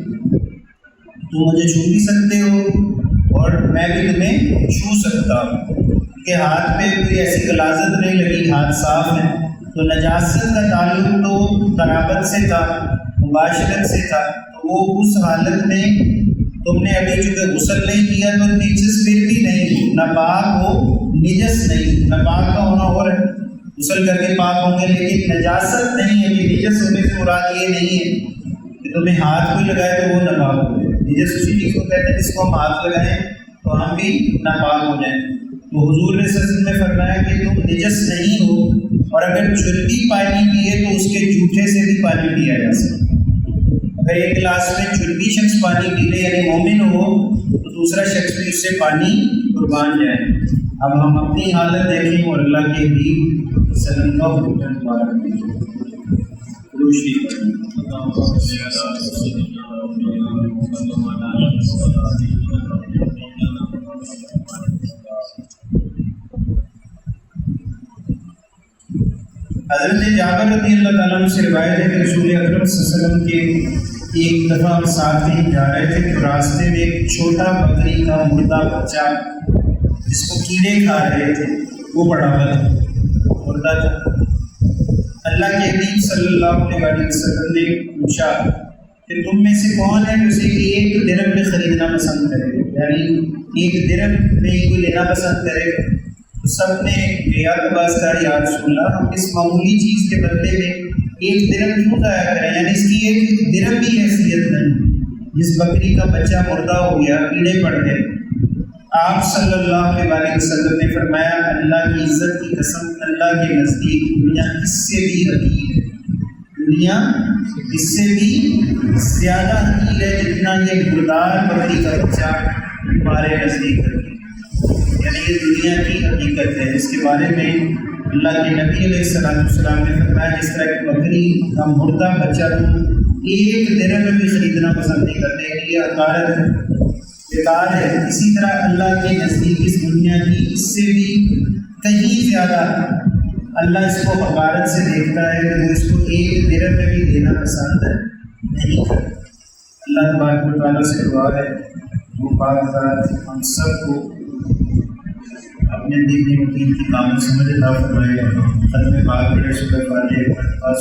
تم مجھے چھو بھی سکتے ہو اور میں بھی تمہیں چھو سکتا ہوں. کہ ہاتھ پہ کوئی ایسی غلاظت نہیں لگی، ہاتھ صاف ہے. تو نجاست کا تعلق تو قرابت سے تھا، مباشرت سے تھا. تو وہ اس حالت میں تم نے ابھی چونکہ غسل نہیں کیا تو نجس پھر بھی نہیں، ناپاک ہو، نجس نہیں. ناپاک کا ہونا اور غسل کر کے پاک ہوں گے، لیکن نجاست نہیں ہے. کہ نجس ہونے سے مراد یہ نہیں ہے کہ تمہیں ہاتھ کوئی لگائے تو وہ ناپاک ہو جائے. نجس اسی چیز کو کہتے ہیں جس کو ہم ہاتھ لگائیں تو ہم بھی ناپاک ہو جائیں. تو حضور نے سلسلے میں فرمایا کہ تم نجس نہیں ہو، اور اگر چلتی پانی پیے تو اس کے جوٹھے سے بھی پانی پیا جا سکتا. اگر ایک گلاس میں چلتی شخص پانی پی لے یعنی مومن ہو تو دوسرا شخص بھی اس سے پانی قربان جائے. اب ہم اپنی حالت دیکھیں اور اللہ کے حبیب صلی اللہ علیہ وسلم روشنی کریں. حضرت جابر رضی اللہ تعالیٰ عنہ سے روایت ہے کہ رسول اکرم صلی اللہ علیہ وسلم کے ایک دفعہ ہم ساتھ ہی جا رہے تھے تو راستے میں ایک چھوٹا بکری کا مردہ بچہ جس کو کیڑے کھا رہے تھے وہ پڑا ہوا تھا، مردہ تھا. اللہ کے حبیب صلی اللہ علیہ وسلم نے پوچھا کہ تم میں سے کون ہے جسے کہ ایک درہم میں خریدنا پسند کرے، یعنی ایک درہم میں کوئی لینا پسند کرے. سب نے بیعت کہا یا رسول اللہ ہم اس معمولی چیز کے بدلے میں ایک درہم کیوں ضائع کریں، یعنی اس کی ایک درہم بھی حیثیت نہیں. جس بکری کا بچہ مردہ ہو گیا، کیڑے پڑ گئے. آپ صلی اللہ علیہ وسلم نے فرمایا اللہ کی عزت کی قسم، اللہ کے نزدیک دنیا اس سے بھی حقیر ہے، دنیا اس سے بھی زیادہ حقیر ہے جتنا یہ مردار بکری کا بچہ ہمارے نزدیک ہے. یعنی یہ دنیا کی حقیقت ہے، جس کے بارے میں اللہ کے نبی علیہ السلام نے فرمایا جس طرح کہ بکری کا مردہ بچہ ایک درہم میں بھی خریدنا پسند نہیں کرتے کہ یہ عقارت ہے، بیکار ہے، اسی طرح اللہ کے نزدیک اس دنیا کی اس سے بھی کہیں زیادہ اللہ اس کو حقارت سے دیکھتا ہے کہ وہ اس کو ایک درہم میں بھی دینا پسند نہیں کرتا۔ اللہ تبارک و تعالیٰ سے دعا ہے وہ پاک ذات ہم سب کو اپنے دین یقین کی کامل سمجھ عطا فرمائے۔ ختم پاک پڑھے، شکر فاتحہ،